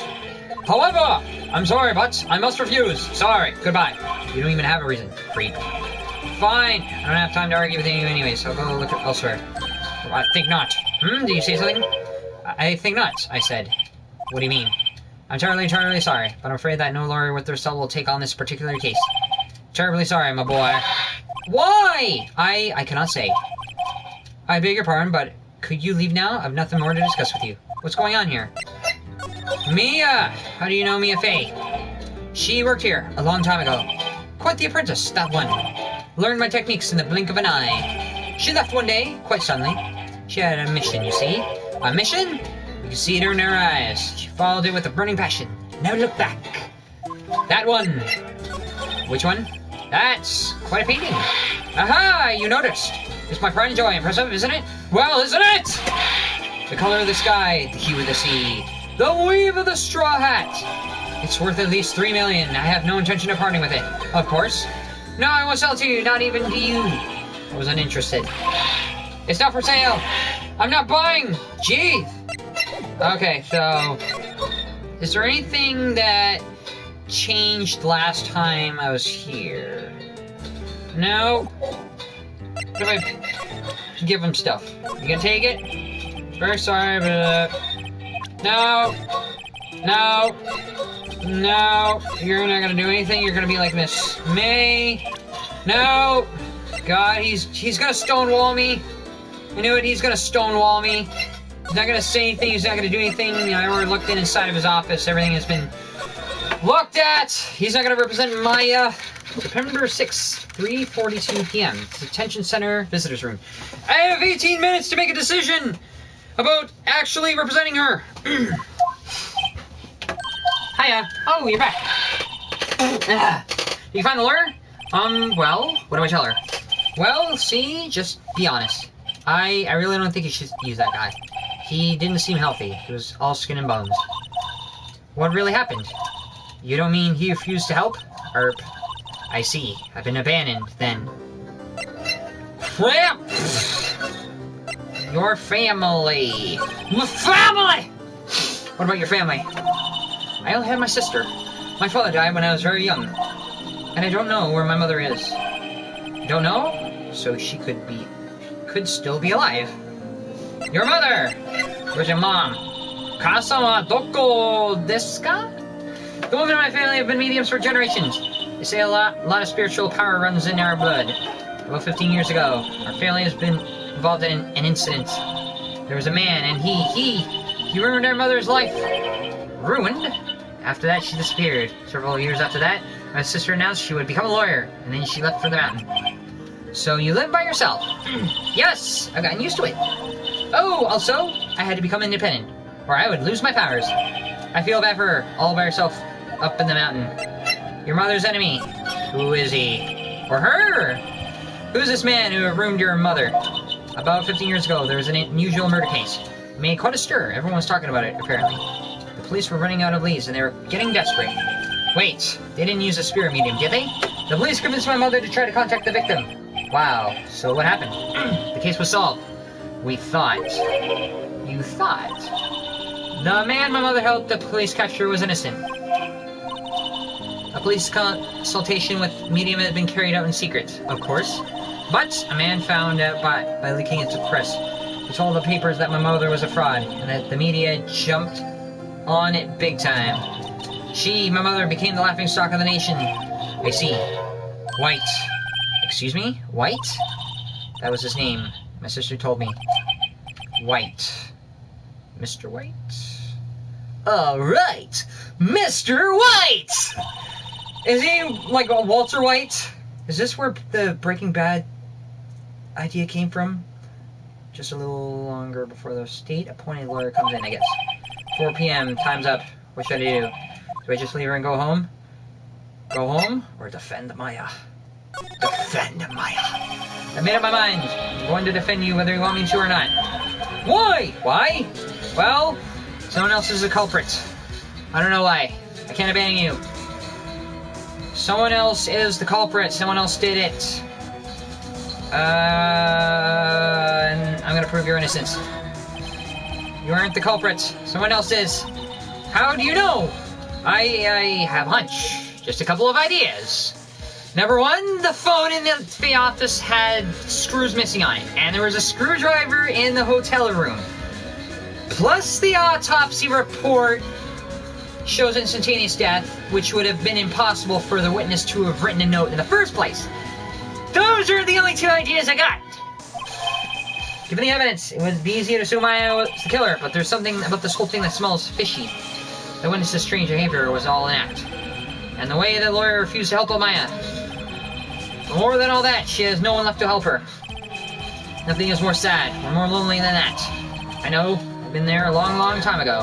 However, I'm sorry, but I must refuse. Sorry. Goodbye. You don't even have a reason. Creep. Fine. I don't have time to argue with you anyway, so go look elsewhere. I think not. Did you say something? I think not, I said. What do you mean? I'm terribly sorry, but I'm afraid that no lawyer with their soul will take on this particular case. Terribly sorry, my boy. Why? I cannot say. I beg your pardon, but could you leave now? I've nothing more to discuss with you. What's going on here? Mia! How do you know Mia Fey? She worked here a long time ago. Quite the apprentice, that one. Learned my techniques in the blink of an eye. She left one day, quite suddenly. She had a mission, you see. A mission? You can see it in her eyes. She followed it with a burning passion. Never looked back. That one. Which one? That's quite a painting. Aha! You noticed. It's my pride and joy. Impressive, isn't it? Well, isn't it? The color of the sky, the hue of the sea, the weave of the straw hat. It's worth at least 3 million. I have no intention of parting with it. Of course. No, I won't sell it to you. Not even to you. I was uninterested. It's not for sale. I'm not buying. Jeez. Okay, so is there anything that changed last time I was here? No. What if I give him stuff? You gonna take it? Very sorry, but no. You're not gonna do anything. You're gonna be like Miss May. No. God, he's gonna stonewall me. I knew it. He's gonna stonewall me. He's not gonna say anything. He's not gonna do anything. You know, I already looked inside of his office. Everything has been looked at. He's not gonna represent Maya. September 6th, 3:42 p.m. Detention Center, Visitors Room. I have 18 minutes to make a decision about actually representing her. Hiya. Oh, you're back. Did you find the lawyer? Well, what do I tell her? Well, see, just be honest. I really don't think you should use that guy. He didn't seem healthy. He was all skin and bones. What really happened? You don't mean he refused to help? I see. I've been abandoned, then. Crap! Your family. My family! What about your family? I only have my sister. My father died when I was very young. And I don't know where my mother is. You don't know? So she could still be alive. Your mother! Where's your mom? Kasa wa doko desu ka? The women in my family have been mediums for generations. They say a lot of spiritual power runs in our blood. About 15 years ago, our family has been involved in an incident. There was a man, and he ruined our mother's life. Ruined? After that, she disappeared. Several years after that, my sister announced she would become a lawyer, and then she left for the mountain. So you live by yourself? Yes, I've gotten used to it. Oh, also, I had to become independent, or I would lose my powers. I feel bad for her, all by herself, up in the mountain. Your mother's enemy. Who is he? Or her? Who's this man who ruined your mother? About 15 years ago, there was an unusual murder case. It made quite a stir. Everyone was talking about it, apparently. The police were running out of leads, and they were getting desperate. Wait, they didn't use a spirit medium, did they? The police convinced my mother to try to contact the victim. Wow, so what happened? The case was solved. We thought. You thought? The man my mother helped the police capture was innocent. A police consultation with medium had been carried out in secret, of course. But a man found out by leaking it to the press. He told the papers that my mother was a fraud, and that the media jumped on it big time. My mother, became the laughingstock of the nation. I see. White. Excuse me? White? That was his name. My sister told me. White. Mr. White? Alright! Mr. White! Is he like a Walter White? Is this where the Breaking Bad idea came from? Just a little longer before the state-appointed lawyer comes in, I guess. 4 p.m. Time's up. What should I do? Do I just leave her and go home? Go home? Or defend Maya? Defend Maya. I made up my mind. I'm going to defend you whether you want me to or not. Why? Why? Well, someone else is a culprit. I don't know why. I can't abandon you. Someone else is the culprit. Someone else did it. And I'm gonna prove your innocence. You aren't the culprit. Someone else is. How do you know? I have a hunch. Just a couple of ideas. Number one, the phone in the office had screws missing on it, and there was a screwdriver in the hotel room. Plus, the autopsy report shows instantaneous death, which would have been impossible for the witness to have written a note in the first place. Those are the only two ideas I got. Given the evidence, it would be easy to assume I was the killer, but there's something about this whole thing that smells fishy. The witness's strange behavior was all an act. And the way the lawyer refused to help Maya. More than all that, she has no one left to help her. Nothing is more sad or more lonely than that. I know, I've been there a long, long time ago.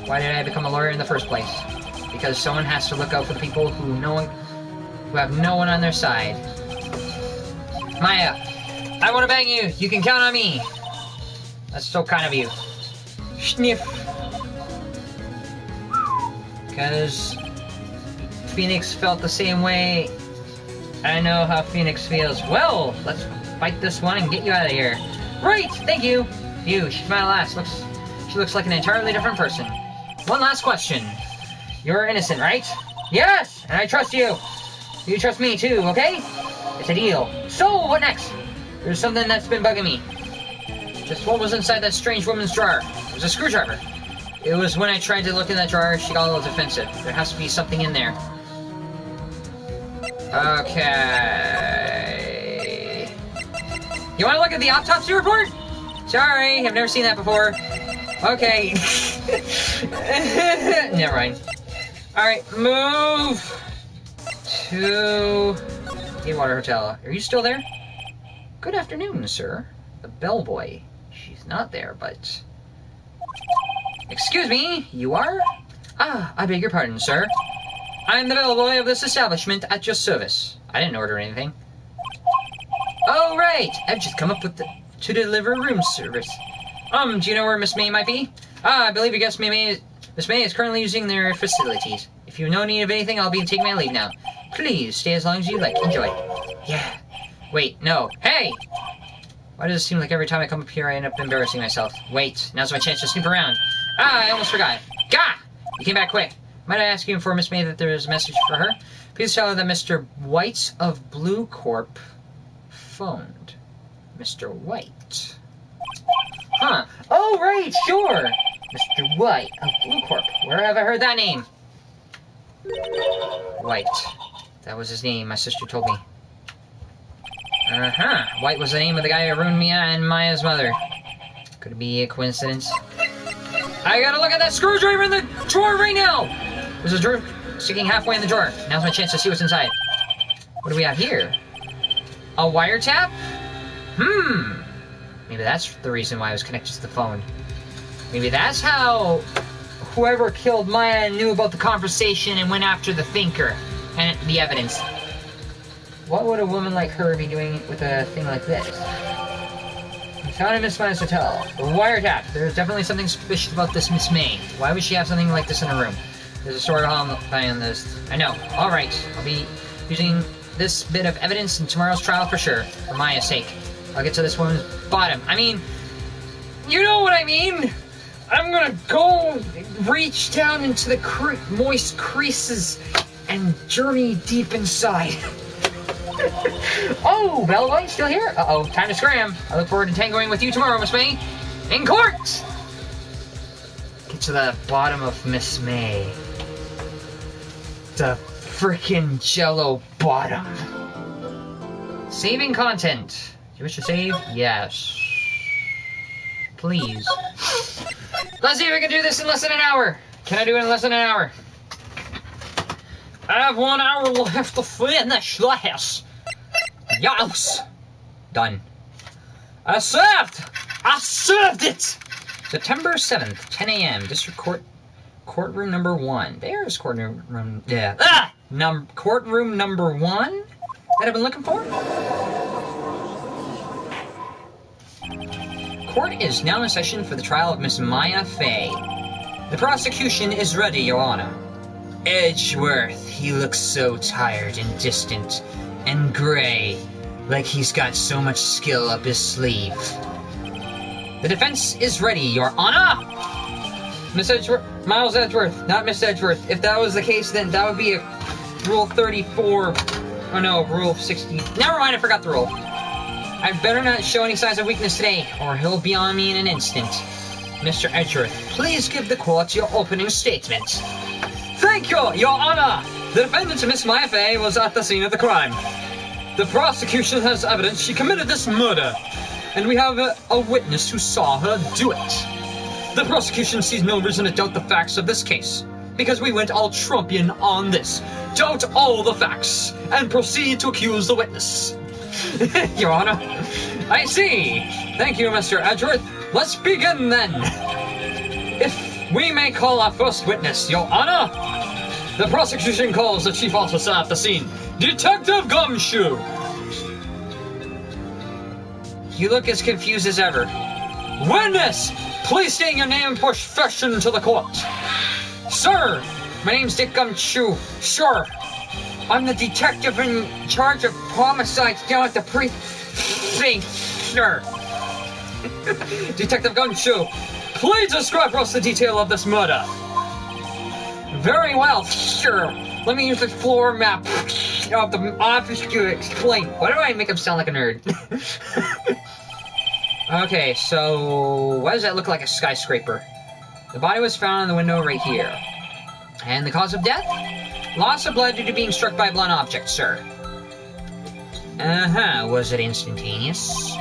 Why did I become a lawyer in the first place? Because someone has to look out for the people who have no one on their side. Maya, I want to bang you. You can count on me. That's so kind of you. Sniff. Because Phoenix felt the same way. I know how Phoenix feels. Well, let's fight this one and get you out of here. Right, thank you. Phew, she's my last. She looks like an entirely different person. One last question. You're innocent, right? Yes, and I trust you. You trust me too, okay? It's a deal. So, what next? There's something that's been bugging me. Just what was inside that strange woman's drawer? It was a screwdriver. It was when I tried to look in that drawer, she got a little defensive. There has to be something in there. Okay. You want to look at the autopsy report? Sorry, I've never seen that before. Okay. Never mind. Alright, move to Gatewater Hotel. Are you still there? Good afternoon, sir. The bellboy. She's not there, but... Excuse me, you are? Ah, I beg your pardon, sir. I'm the bellboy of this establishment at your service. I didn't order anything. Oh, right. I've just come up with to deliver room service. Do you know where Miss May might be? Ah, I believe your guest Miss May is currently using their facilities. If you have no need of anything, I'll be taking my leave now. Please, stay as long as you like. Enjoy. Yeah. Wait, no. Hey! Why does it seem like every time I come up here I end up embarrassing myself? Wait, now's my chance to snoop around. Ah, I almost forgot. Gah! You came back quick. Might I ask you for Miss May that there is a message for her? Please tell her that Mr. White of Blue Corp phoned. Mr. White. Huh. Oh, right, sure. Mr. White of Blue Corp. Where have I heard that name? White. That was his name, my sister told me. Uh-huh. White was the name of the guy who ruined Mia and Maya's mother. Could it be a coincidence? I gotta look at that screwdriver in the drawer right now! There's a drawer sticking halfway in the drawer. Now's my chance to see what's inside. What do we have here? A wiretap? Maybe that's the reason why I was connected to the phone. Maybe that's how whoever killed Maya knew about the conversation and went after the thinker and the evidence. What would a woman like her be doing with a thing like this? I found in Miss Maya's hotel. A wiretap. There's definitely something suspicious about this Miss May. Why would she have something like this in her room? There's a story behind this. I know. Alright. I'll be using this bit of evidence in tomorrow's trial for sure. For Maya's sake. I'll get to this woman's bottom. I mean, you know what I mean? I'm gonna go reach down into the moist creases and journey deep inside. Oh, bellboy, still here? Uh-oh, time to scram. I look forward to tangoing with you tomorrow, Miss May. In court! Get to the bottom of Miss May. The frickin' Jello bottom. Saving content. Do you wish to save? Yes. Please. Let's see if we can do this in less than an hour. Can I do it in less than an hour? I have 1 hour left to finish this. Yes. Done. I served it! September 7th, 10 a.m. District Court, courtroom number 1. There's courtroom, yeah. Courtroom number 1 that I've been looking for? Court is now in session for the trial of Miss Maya Fey. The prosecution is ready, Your Honor. Edgeworth, he looks so tired and distant and gray, like he's got so much skill up his sleeve. The defense is ready, Your Honor! Miss Edgeworth, Miles Edgeworth, not Miss Edgeworth. If that was the case, then that would be a Rule 34. Oh no, Rule 60. Never mind, I forgot the rule. I better not show any signs of weakness today, or he'll be on me in an instant. Mr. Edgeworth, please give the court your opening statement. Thank you, Your Honor! The defendant, Miss Maya Fey, was at the scene of the crime. The prosecution has evidence she committed this murder, and we have a witness who saw her do it. The prosecution sees no reason to doubt the facts of this case, because we went all Trumpian on this. Doubt all the facts, and proceed to accuse the witness. Your Honor. I see. Thank you, Mr. Edgeworth. Let's begin, then. If we may call our first witness, Your Honor. The prosecution calls the chief officer at the scene, Detective Gumshoe. You look as confused as ever. Witness! Please state your name and profession to the court. Sir, my name's Dick Gumshoe. Sure. I'm the detective in charge of homicides down at the precinct. Sure. Detective Gumshoe, please describe for us the detail of this murder. Very well, sure. Let me use the floor map of the office to explain. Why do I make him sound like a nerd? Okay, so why does that look like a skyscraper? The body was found in the window right here. And the cause of death? Loss of blood due to being struck by a blunt object, sir. Was it instantaneous?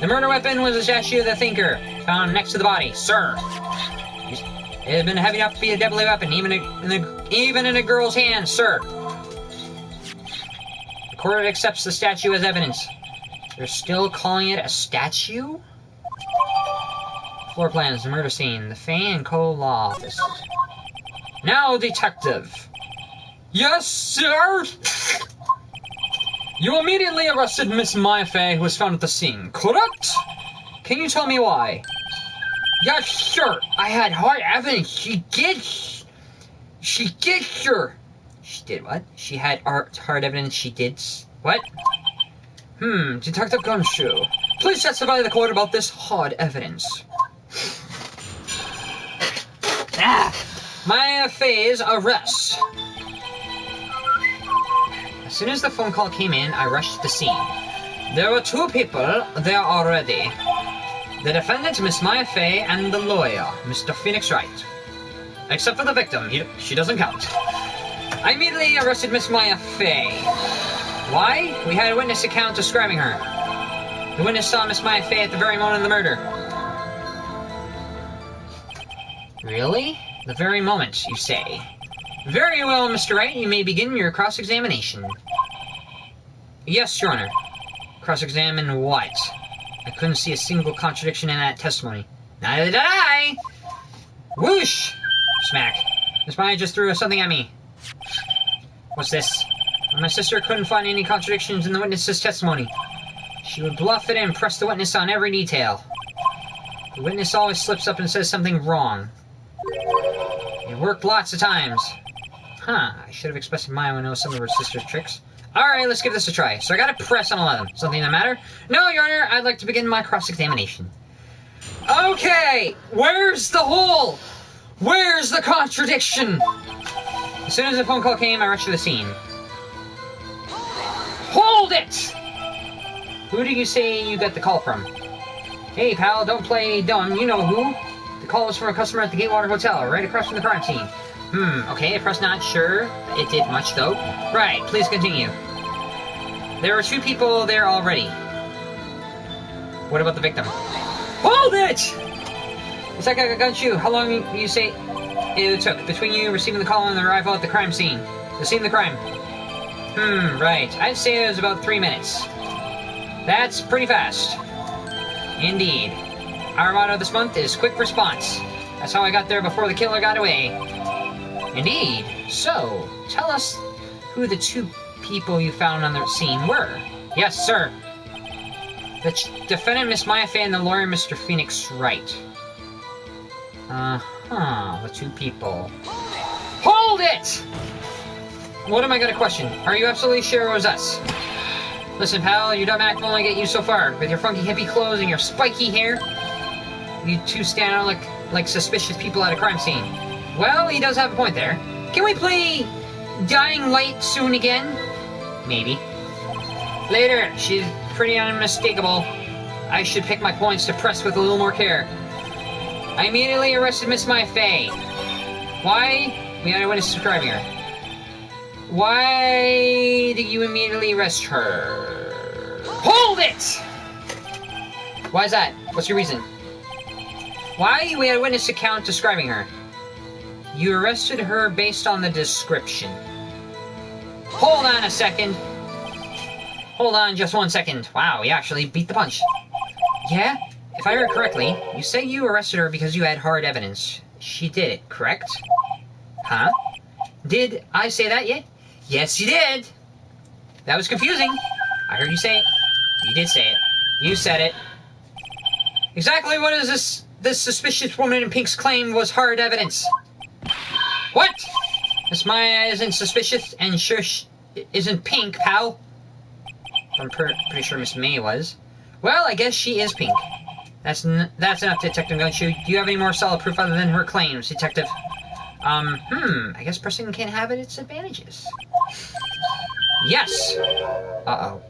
The murder weapon was a statue of the thinker, found next to the body, sir. It had been heavy enough to be a deadly weapon, even in a girl's hand, sir. The court accepts the statue as evidence. They're still calling it a statue? Floor plans, the murder scene, the Fay and Co. Law Office. Now, detective. Yes, sir? You immediately arrested Miss Maya Fey, who was found at the scene, correct? Can you tell me why? Yes, sir. I had hard evidence. She did, sir. She did what? She had hard evidence she did what? Detective Gumshoe, please testify to the court about this hard evidence. Maya Fey's arrest. As soon as the phone call came in, I rushed to the scene. There were two people there already. The defendant, Miss Maya Fey, and the lawyer, Mr. Phoenix Wright. Except for the victim, she doesn't count. I immediately arrested Miss Maya Fey. Why? We had a witness account describing her. The witness saw Miss Maya Fey at the very moment of the murder. Really? The very moment, you say? Very well, Mr. Wright, you may begin your cross-examination. Yes, Your Honor. Cross-examine what? I couldn't see a single contradiction in that testimony. Neither did I! Whoosh! Smack. Miss Maya just threw something at me. What's this? My sister couldn't find any contradictions in the witness's testimony. She would bluff it and press the witness on every detail. The witness always slips up and says something wrong. It worked lots of times. I should have expected Maya would know some of her sister's tricks. Alright, let's give this a try. So I gotta press on 11. Something that matter? No, Your Honor, I'd like to begin my cross-examination. Okay! Where's the hole? Where's the contradiction? As soon as the phone call came, I rushed to the scene. Hold it! Who did you say you got the call from? Hey, pal, don't play dumb. You know who. The call was from a customer at the Gatewater Hotel, right across from the crime scene. Okay, press not sure. It did much, though. Right, please continue. There were two people there already. What about the victim? Hold it! It's like I got you. How long do you say it took between you receiving the call and the arrival at the crime scene? The scene of the crime. Right. I'd say it was about 3 minutes. That's pretty fast. Indeed. Our motto this month is quick response. That's how I got there before the killer got away. Indeed. So, tell us who the two people you found on the scene were. Yes, sir. The defendant, Miss Maya Fey, and the lawyer, Mr. Phoenix Wright. The two people. Hold it! What am I gonna question? Are you absolutely sure it was us? Listen, pal, your dumb act will only get you so far. With your funky hippie clothes and your spiky hair, you two stand out like like suspicious people at a crime scene. Well, he does have a point there. Can we play Dying Light soon again? Maybe. Later, she's pretty unmistakable. I should pick my points to press with a little more care. I immediately arrested Miss Maya Fey. Why? We had a witness describing her. Why did you immediately arrest her? Hold it! Why is that? What's your reason? Why? We had a witness account describing her. You arrested her based on the description. Hold on a second. Hold on just 1 second. Wow, you actually beat the punch. Yeah? If I heard correctly, you say you arrested her because you had hard evidence. She did it, correct? Huh? Did I say that yet? Yes, you did! That was confusing. I heard you say it. You did say it. You said it. Exactly what is this? This suspicious woman in pink's claim was hard evidence. What? Miss Maya isn't suspicious and sure isn't pink, pal. I'm pretty sure Miss May was. Well, I guess she is pink. That's enough, Detective Gumshoe. Do you have any more solid proof other than her claims, Detective? I guess pressing can have its advantages. Yes! Uh-oh.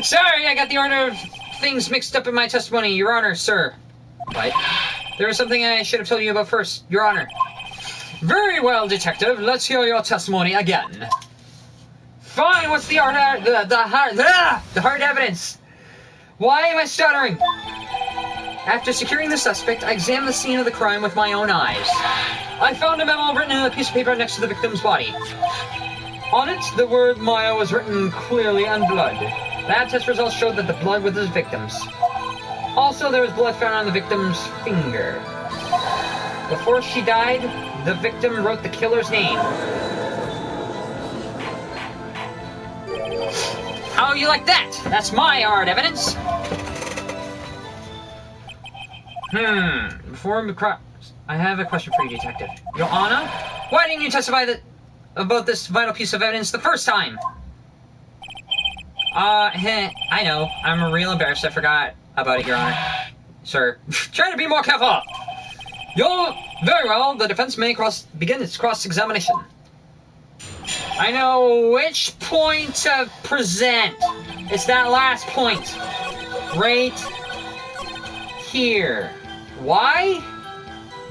Sorry, I got the order of things mixed up in my testimony, Your Honor, sir. What? There was something I should have told you about first, Your Honor. Very well, Detective. Let's hear your testimony again. Fine, what's the hard evidence? Why am I stuttering? After securing the suspect, I examined the scene of the crime with my own eyes. I found a memo written in a piece of paper next to the victim's body. On it, the word Maya was written clearly on blood. Lab test results showed that the blood was the victim's. Also, there was blood found on the victim's finger. Before she died, the victim wrote the killer's name. How you like that? That's my hard evidence. Before we cross, I have a question for you, Detective. Your Honor, why didn't you testify about this vital piece of evidence the first time? I know. I'm real embarrassed. I forgot about it, Your Honor. Sir, try to be more careful. Very well. The defense may begin its cross-examination. I know which point to present. It's that last point. Right here. Why?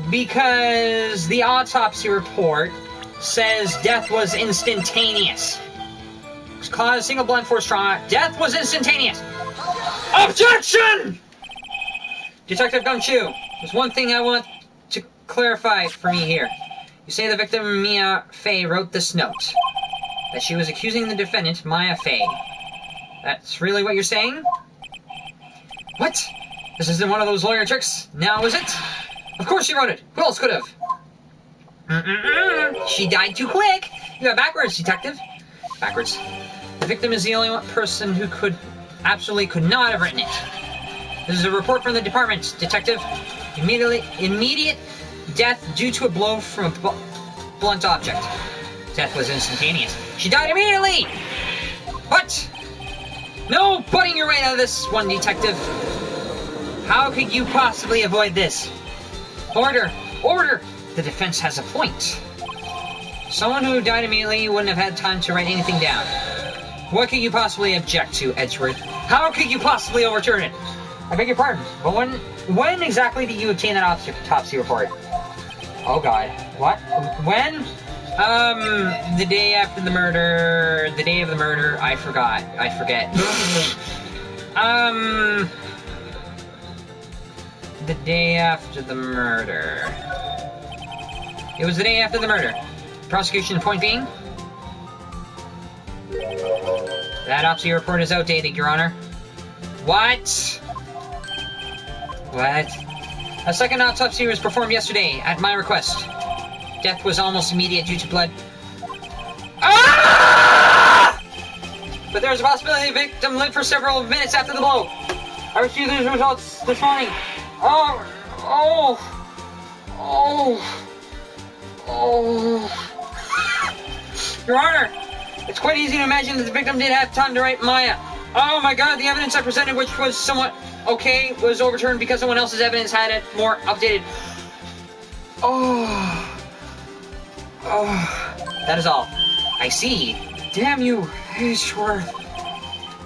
Because the autopsy report says death was instantaneous. It's caused a single blunt force trauma. Death was instantaneous. Objection! Detective Gumshoe, there's one thing I want to clarify for me here. You say the victim, Mia Fey, wrote this note. That she was accusing the defendant, Maya Fey. That's really what you're saying? What? This isn't one of those lawyer tricks, now is it? Of course she wrote it. Who else could have? She died too quick. You got backwards, Detective. Backwards. The victim is the only person who absolutely could not have written it. This is a report from the department, Detective. Immediate death due to a blow from a blunt object. Death was instantaneous. She died immediately! What? No butting your way out of this one, Detective. How could you possibly avoid this? Order! Order! The defense has a point. Someone who died immediately wouldn't have had time to write anything down. What could you possibly object to, Edgeworth? How could you possibly overturn it? I beg your pardon, but when exactly did you obtain that autopsy report? Oh god. What? When? The day after the murder... The day of the murder, I forgot. I forget. The day after the murder. It was the day after the murder. Prosecution point being? That autopsy report is outdated, Your Honor. What? What? A second autopsy was performed yesterday, at my request. Death was almost immediate due to blood. Ah! But there was a possibility the victim lived for several minutes after the blow. I received these results this morning. Your Honor, it's quite easy to imagine that the victim did have time to write Maya. Oh my god, the evidence I presented, which was somewhat okay, was overturned because someone else's evidence had it more updated. Oh. That is all. I see. Damn you, Ashworth.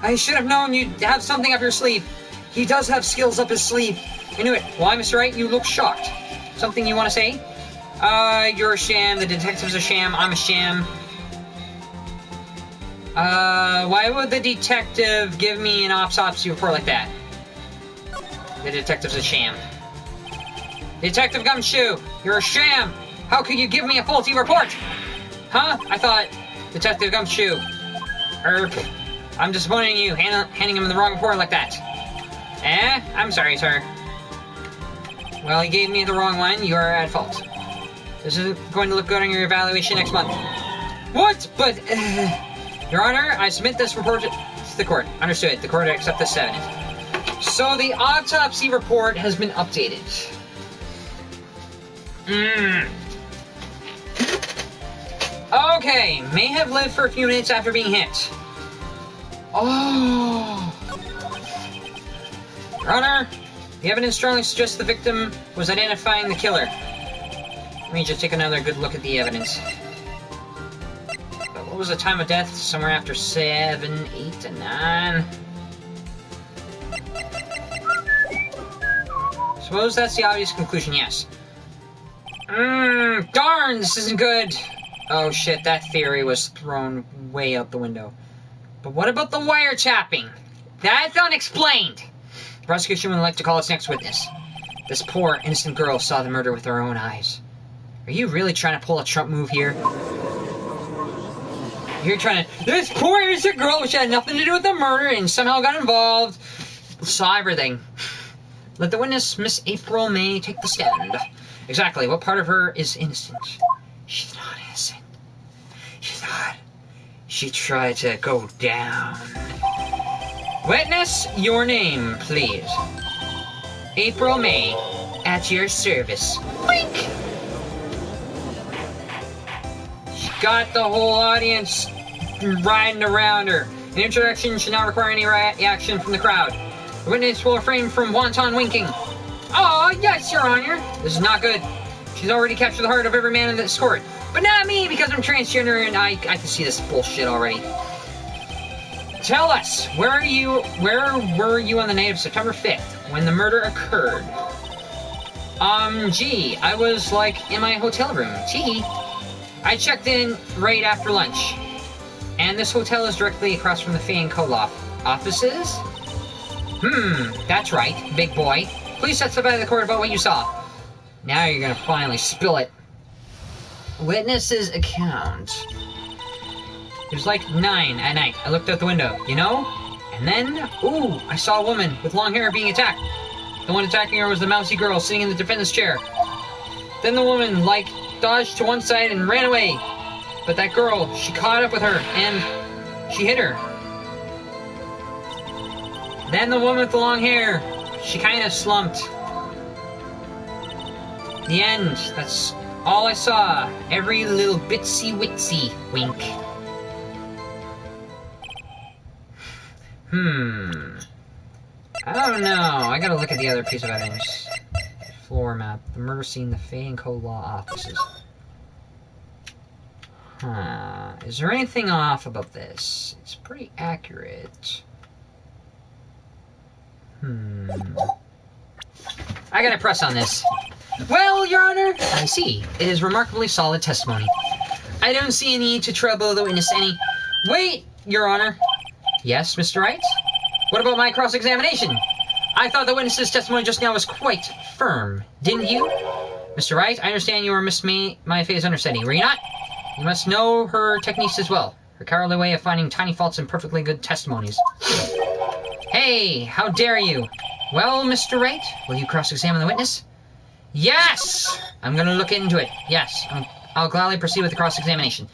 I should have known you'd have something up your sleeve. He does have skills up his sleeve. I knew it. Why, Mr. Wright? You look shocked. Something you want to say? You're a sham. The detective's a sham. I'm a sham. Why would the detective give me an autopsy report like that? The detective's a sham. Detective Gumshoe, you're a sham. How could you give me a faulty report? Huh? I thought Detective Gumshoe. I'm disappointed in you, handing him the wrong report like that. I'm sorry, sir. Well, he gave me the wrong one. You are at fault. This isn't going to look good on your evaluation next month. What? But, Your Honor, I submit this report to the court. Understood. The court accepts this evidence. So the autopsy report has been updated. Okay, may have lived for a few minutes after being hit. Oh. Your Honor, the evidence strongly suggests the victim was identifying the killer. Let me just take another good look at the evidence. What was the time of death? Somewhere after 7, 8, and 9. Suppose that's the obvious conclusion, yes. Darn, this isn't good. Oh shit, that theory was thrown way out the window. But what about the wiretapping? That's unexplained. The prosecution would like to call its next witness. This poor, innocent girl saw the murder with her own eyes. Are you really trying to pull a Trump move here? You're trying to... This poor, innocent girl, which had nothing to do with the murder and somehow got involved, saw everything. Let the witness, Miss April May, take the stand. Exactly, what part of her is innocent? She's not innocent. She's not. She tried to go down. Witness, your name, please. April May, at your service. Wink! She got the whole audience riding around her. An introduction should not require any reaction from the crowd. The witness will refrain from wanton winking. Oh, yes, Your Honor. This is not good. She's already captured the heart of every man in this court. But not me, because I'm transgender and I can see this bullshit already. Tell us, where were you on the night of September 5th, when the murder occurred? Gee, I was, like, in my hotel room. Tee. I checked in right after lunch. And this hotel is directly across from the Fay & Co. offices? That's right, big boy. Please testify to the court about what you saw. Now you're gonna finally spill it. Witness's account. It was like 9 at night. I looked out the window, you know? And then, ooh, I saw a woman with long hair being attacked. The one attacking her was the mousy girl sitting in the defendant's chair. Then the woman, like, dodged to one side and ran away. But that girl, she caught up with her, and she hit her. Then the woman with the long hair, she kind of slumped. The end. That's all I saw. Every little bitsy-witsy wink. I don't know. I gotta look at the other piece of evidence. Floor map. The murder scene, the Fay & Co. law offices. Is there anything off about this? It's pretty accurate. I gotta press on this. Well, Your Honor, I see. It is remarkably solid testimony. I don't see a need to trouble the witness any... Wait, Your Honor. Yes, Mr. Wright? What about my cross-examination? I thought the witness's testimony just now was quite firm, didn't you? Mr. Wright, I understand you were Miss Mayfay's understudy, were you not? You must know her techniques as well. Her cowardly way of finding tiny faults in perfectly good testimonies. Hey, how dare you? Well, Mr. Wright, will you cross-examine the witness? Yes! I'm gonna look into it. Yes, I'll gladly proceed with the cross-examination.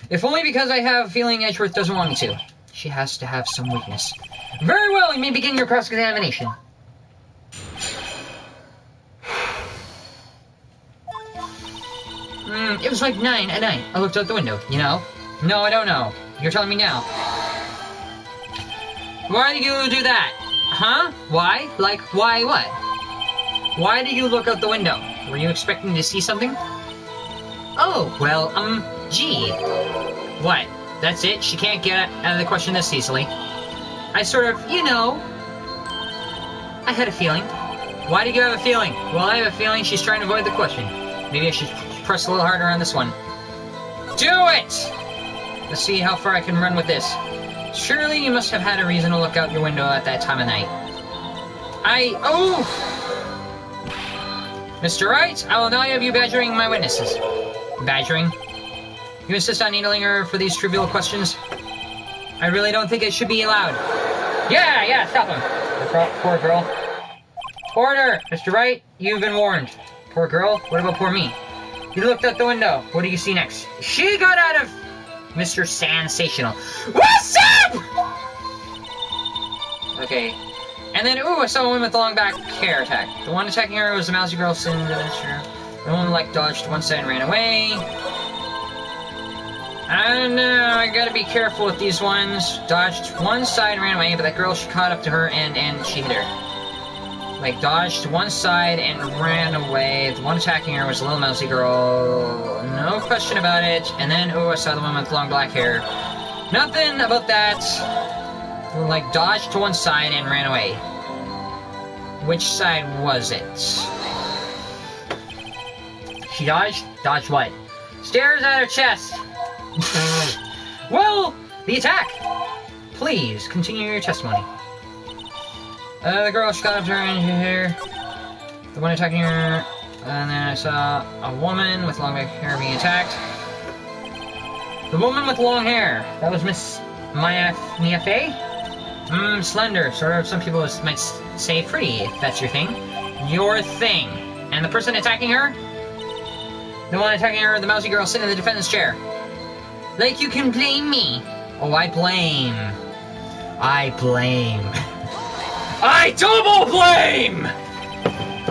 If only because I have a feeling Edgeworth doesn't want me to. She has to have some weakness. Very well, you may begin your cross-examination. It was like 9 at night. I looked out the window, you know? No, I don't know. You're telling me now. Why did you do that? Huh? Why? Like, why what? Why did you look out the window? Were you expecting to see something? Oh, well, gee. What? That's it? She can't get out of the question this easily. I sort of, you know... I had a feeling. Why did you have a feeling? Well, I have a feeling she's trying to avoid the question. Maybe I should press a little harder on this one. Do it! Let's see how far I can run with this. Surely you must have had a reason to look out your window at that time of night. Oh! Mr. Wright, I will now have you badgering my witnesses. Badgering? You insist on needling her for these trivial questions? I really don't think it should be allowed. Yeah, stop him. Poor girl. Order! Mr. Wright, you've been warned. Poor girl? What about poor me? You looked out the window. What do you see next? She got out of... Mr. Sensational. What's up?! Okay. And then, ooh, I saw a woman with a long back hair attack. The one attacking her was a mousy girl sitting in the chair. The woman, like, dodged to one side and ran away. I don't know, I gotta be careful with these ones. Dodged to one side and ran away, but that girl, she caught up to her and she hit her. Like, dodged to one side and ran away. The one attacking her was a little mousy girl. No question about it. And then, ooh, I saw the woman with long black hair. Nothing about that. Like, dodged to one side and ran away. Which side was it? She dodged? Dodged what? Stares at her chest. Well, the attack. Please, continue your testimony. The girl, she got up to her and her. The one attacking her. And then I saw a woman with long hair being attacked. The woman with long hair. That was Miss Mia Fey? Slender. Sort of, some people might say pretty, if that's your thing. Your thing. And the person attacking her? The one attacking her, the mousy girl sitting in the defendant's chair. Like you can blame me. Oh, I blame. I blame. I double blame!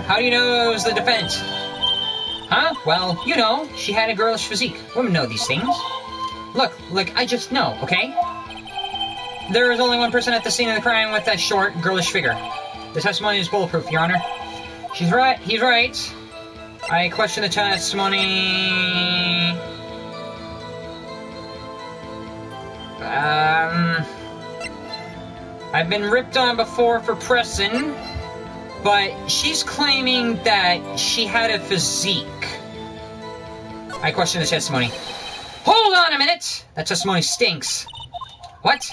How do you know it was the defendant? Huh? Well, you know, she had a girlish physique. Women know these things. Look, I just know, okay? There is only one person at the scene of the crime with that short, girlish figure. The testimony is bulletproof, Your Honor. She's right. He's right. I question the testimony... I've been ripped on before for pressing, but she's claiming that she had a physique. I question the testimony. Hold on a minute! That testimony stinks. What?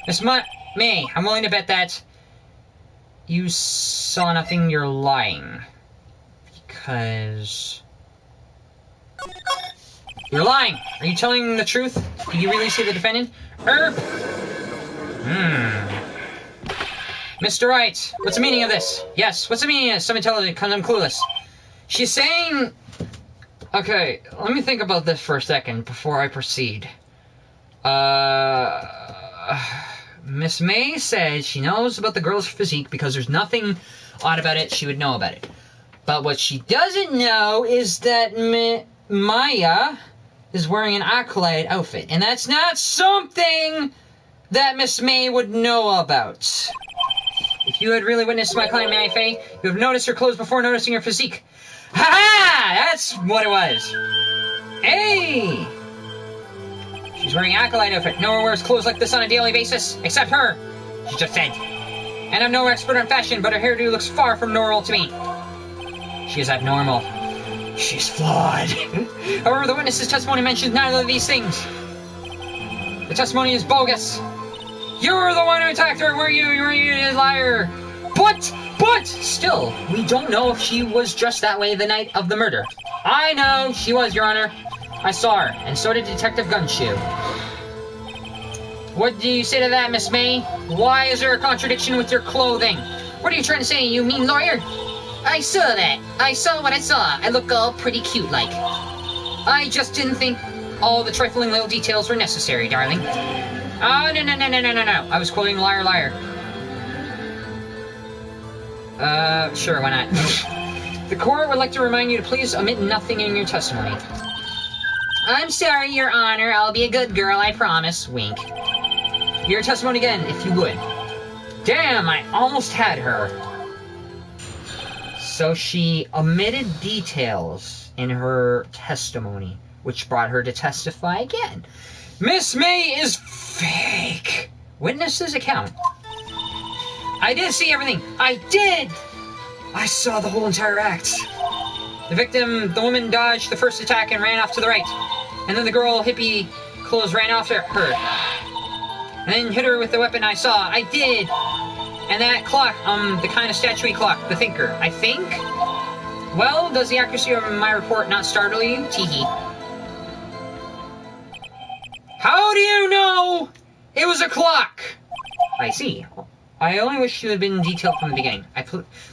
Miss May, I'm willing to bet that you saw nothing, you're lying. Because... You're lying! Are you telling the truth? Did you really see the defendant? Mr. Wright, what's the meaning of this? Yes, what's the meaning of this? Some intelligent, because I'm clueless. She's saying... Okay, let me think about this for a second before I proceed. Miss May says she knows about the girl's physique because there's nothing odd about it. She would know about it. But what she doesn't know is that Maya is wearing an acolyte outfit. And that's not something that Miss May would know about. If you had really witnessed my client, May Fey, you would have noticed her clothes before noticing her physique. Ha-ha! That's what it was. Hey! She's wearing an acolyte outfit. No one wears clothes like this on a daily basis, except her. She just said. And I'm no expert on fashion, but her hairdo looks far from normal to me. She is abnormal. She's flawed. However, the witness's testimony mentions neither of these things. The testimony is bogus. You're the one who attacked her, were you? You're a liar. But, still, we don't know if she was dressed that way the night of the murder. I know she was, Your Honor. I saw her, and so did Detective Gunshoe. What do you say to that, Miss May? Why is there a contradiction with your clothing? What are you trying to say, you mean lawyer? I saw that. I saw what I saw. I look all pretty cute-like. I just didn't think all the trifling little details were necessary, darling. Oh, no. I was quoting Liar Liar. Sure, why not? The court would like to remind you to please omit nothing in your testimony. I'm sorry, Your Honor. I'll be a good girl, I promise. Wink. Your testimony again, if you would. Damn, I almost had her. So she omitted details in her testimony, which brought her to testify again. Miss May is fake. Witness's account. I did see everything. I did. I saw the whole entire act. The victim, the woman, dodged the first attack and ran off to the right. And then the girl, hippie clothes, ran after her. And then hit her with the weapon I saw. I did. And that clock, the kind of statuary clock, the thinker, I think? Well, does the accuracy of my report not startle you? Teehee. How do you know it was a clock? I see. I only wish you had been detailed from the beginning.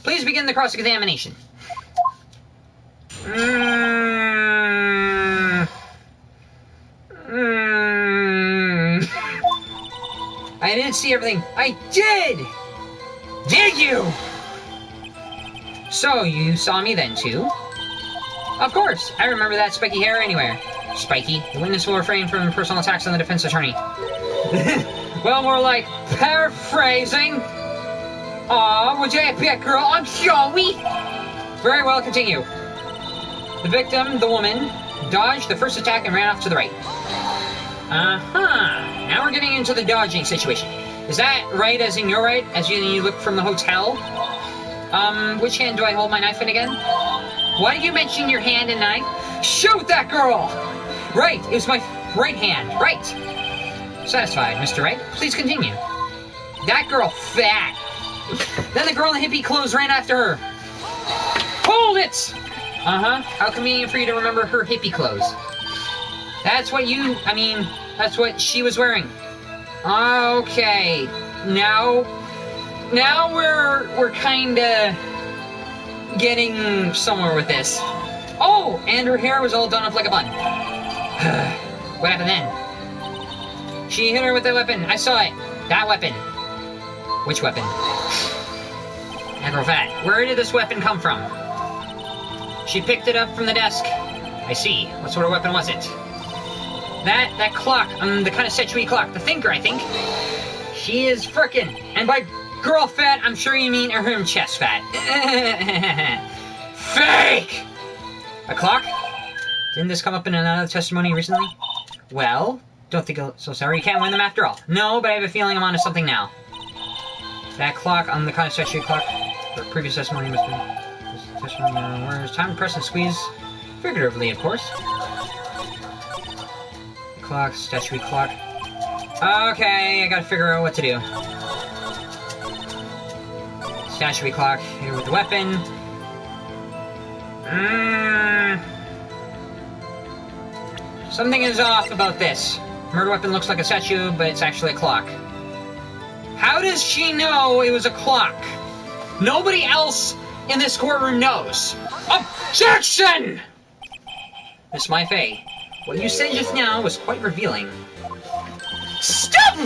Please begin the cross-examination. I didn't see everything. I did! Did you? So, you saw me then, too? Of course. I remember that spiky hair anywhere. Spiky. The witness will refrain from personal attacks on the defense attorney. Well, more like paraphrasing. Aw, would you be a girl? I'm Joey. Very well, continue. The victim, the woman, dodged the first attack and ran off to the right. Uh-huh. Now we're getting into the dodging situation. Is that right as in your right? As you look from the hotel? Which hand do I hold my knife in again? Why did you mention your hand and knife? Shoot that girl! Right, it was my right hand. Right. Satisfied, Mr. Wright. Please continue. That girl fat. Then the girl in the hippie clothes ran after her. Hold it! Uh-huh. How convenient for you to remember her hippie clothes. That's what that's what she was wearing. Okay. Now we're kinda getting somewhere with this. Oh, and her hair was all done up like a bun. What happened then? She hit her with that weapon. I saw it. That weapon. Which weapon? That girl fat. Where did this weapon come from? She picked it up from the desk. I see. What sort of weapon was it? That clock, the kind of statuary clock, the thinker, I think. She is frickin'. And by girl fat, I'm sure you mean her chest fat. Fake! A clock? Didn't this come up in another testimony recently? Well, don't think so sorry. You can't win them after all. No, but I have a feeling I'm onto something now. That clock, the kind of statuary clock. The previous testimony must be... testimony, where's time to press and squeeze? Figuratively, of course. Clock, statuary clock. Okay, I gotta figure out what to do. Statuary clock, here with the weapon. Something is off about this. Murder weapon looks like a statue, but it's actually a clock. How does she know it was a clock? Nobody else in this courtroom knows. Objection! Miss Mai Fei, what you said just now was quite revealing. Stop!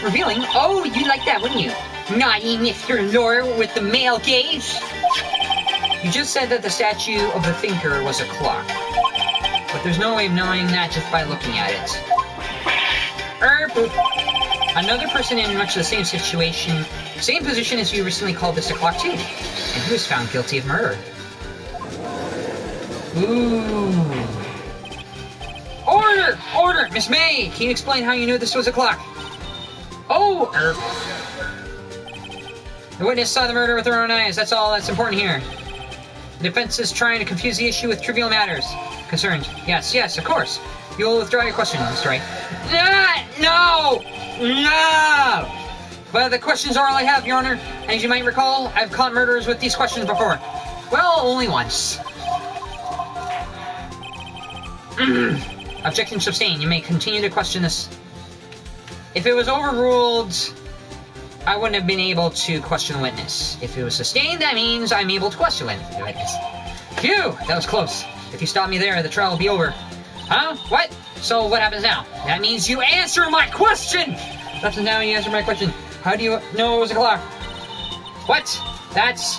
Revealing? Oh, you'd like that, wouldn't you? Naughty Mr. Lore with the male gaze. You just said that the statue of the thinker was a clock. But there's no way of knowing that just by looking at it. Another person in much the same situation, same position as you recently called this a clock too. And he was found guilty of murder. Ooh. Order! Order! Miss May, can you explain how you knew this was a clock? Oh! The witness saw the murder with her own eyes. That's all that's important here. The defense is trying to confuse the issue with trivial matters. Concerned. Yes, yes, of course. You'll withdraw your question, Mr. Wright. No! No! But the questions are all I have, Your Honor. And as you might recall, I've caught murderers with these questions before. Well, only once. Objection sustained. You may continue to question this. If it was overruled, I wouldn't have been able to question the witness. If it was sustained, that means I'm able to question the witness. Phew! That was close. If you stop me there, the trial will be over. Huh? What? So what happens now? That means you answer my question! That's now you answer my question. How do you know it was a clock? What? That's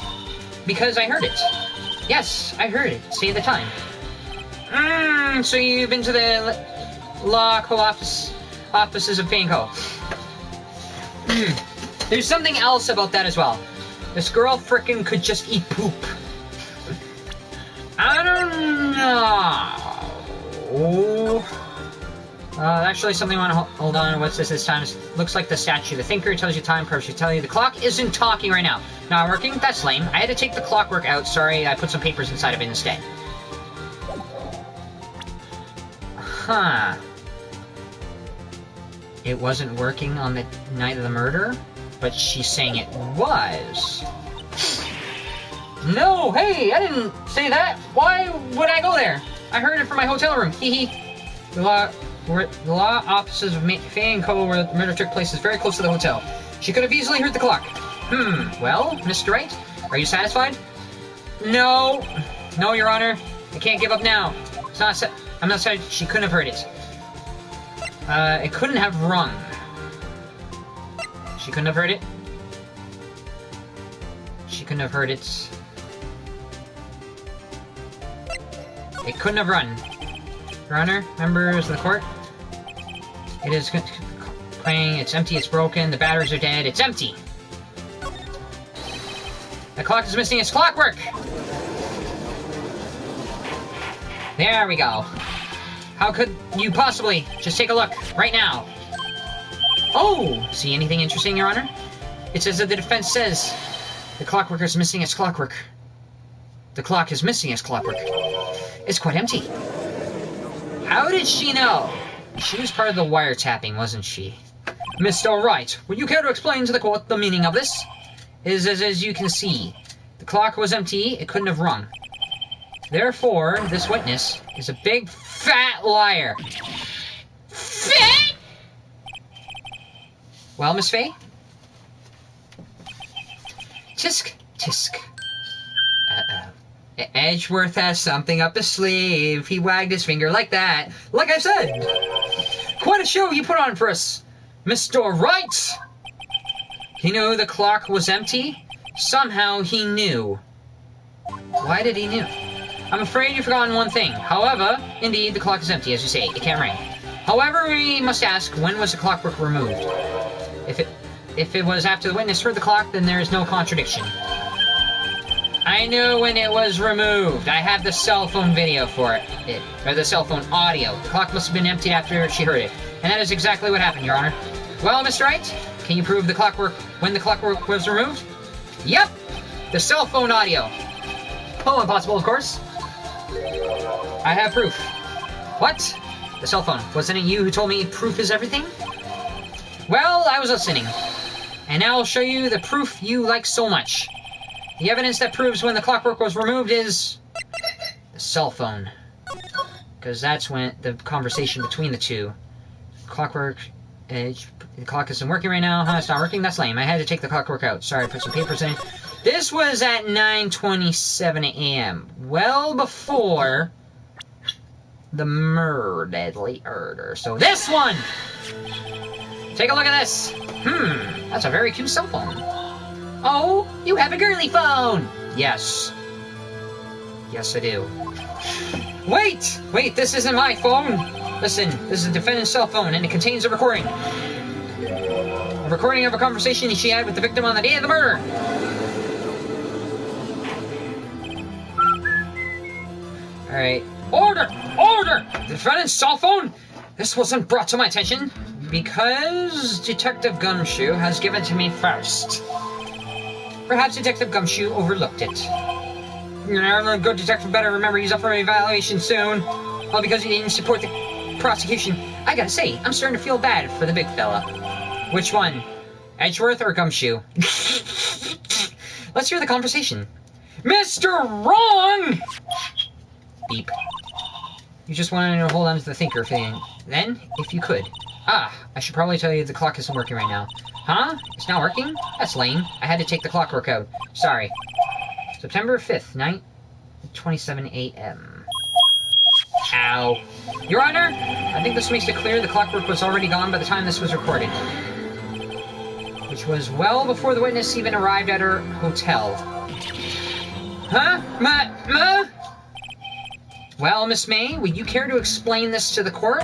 because I heard it. Yes, I heard it. Say the time. So you've been to the law co-offices of Panko. There's something else about that as well. This girl frickin' could just eat poop. I don't know. Actually, something I want to hold on. What's this time? It looks like the statue. The thinker tells you time, should tell you the clock isn't talking right now. Not working? That's lame. I had to take the clockwork out. Sorry, I put some papers inside of it instead. Huh. It wasn't working on the night of the murder, but she's saying it was. No, hey, I didn't say that. Why would I go there? I heard it from my hotel room. Hee hee. The law offices of Faye & Co. where the murder took place is very close to the hotel. She could have easily heard the clock. Well, Mr. Wright, are you satisfied? No. No, Your Honor. I can't give up now. I'm not satisfied. She couldn't have heard it. It couldn't have rung. She couldn't have heard it? She couldn't have heard it. It couldn't have run. Your Honor, members of the court, it is playing, it's empty, it's broken, the batteries are dead, it's empty! The clock is missing its clockwork! There we go. How could you possibly? Just take a look, right now. Oh! See anything interesting, Your Honor? It's as if the defense says, the clockwork is missing its clockwork. The clock is missing its clockwork. It's quite empty. How did she know? She was part of the wiretapping, wasn't she? Mr. Wright, would you care to explain to the court the meaning of this? As you can see, the clock was empty, it couldn't have rung. Therefore, this witness is a big fat liar. Fat? Well, Miss Faye? Tisk, tisk. Uh-oh. Edgeworth has something up his sleeve. He wagged his finger like that. Like I said. Quite a show you put on for us, Mr. Wright. He knew the clock was empty. Somehow he knew. Why did he knew? I'm afraid you've forgotten one thing. However, indeed, the clock is empty, as you say. It can't ring. However, we must ask, when was the clockwork removed? If it was after the witness heard the clock, then there is no contradiction. I knew when it was removed. I have the cell phone video for it. Or the cell phone audio. The clock must have been emptied after she heard it. And that is exactly what happened, Your Honor. Well, Mr. Wright, can you prove the clockwork when the clockwork was removed? Yep! The cell phone audio. Oh, impossible, of course. I have proof. What? The cell phone. Wasn't it you who told me proof is everything? Well, I was listening. And now I'll show you the proof you like so much. The evidence that proves when the clockwork was removed is the cell phone. Because that's when the conversation between the two. Clockwork, the clock isn't working right now. Huh, it's not working? That's lame. I had to take the clockwork out. Sorry, I put some papers in. This was at 9:27 a.m. Well before the deadly murder. So this one! Take a look at this. That's a very cute cell phone. Oh, you have a girly phone! Yes. Yes, I do. Wait, this isn't my phone! Listen, this is the defendant's cell phone, and it contains a recording. A recording of a conversation she had with the victim on the day of the murder. Alright. Order! The defendant's cell phone? This wasn't brought to my attention because Detective Gumshoe has given it to me first. Perhaps Detective Gumshoe overlooked it. A good detective better remember he's up for evaluation soon. All because he didn't support the prosecution. I gotta say, I'm starting to feel bad for the big fella. Which one? Edgeworth or Gumshoe? Let's hear the conversation. Mr. Wrong! Beep. You just wanted to hold on to the thinker thing. Then, if you could. I should probably tell you the clock isn't working right now. Huh? It's not working? That's lame. I had to take the clockwork out. Sorry. September 5th, 9:27 a.m. Ow. Your Honor, I think this makes it clear the clockwork was already gone by the time this was recorded. Which was well before the witness even arrived at her hotel. Huh? Ma? Well, Miss May, would you care to explain this to the court?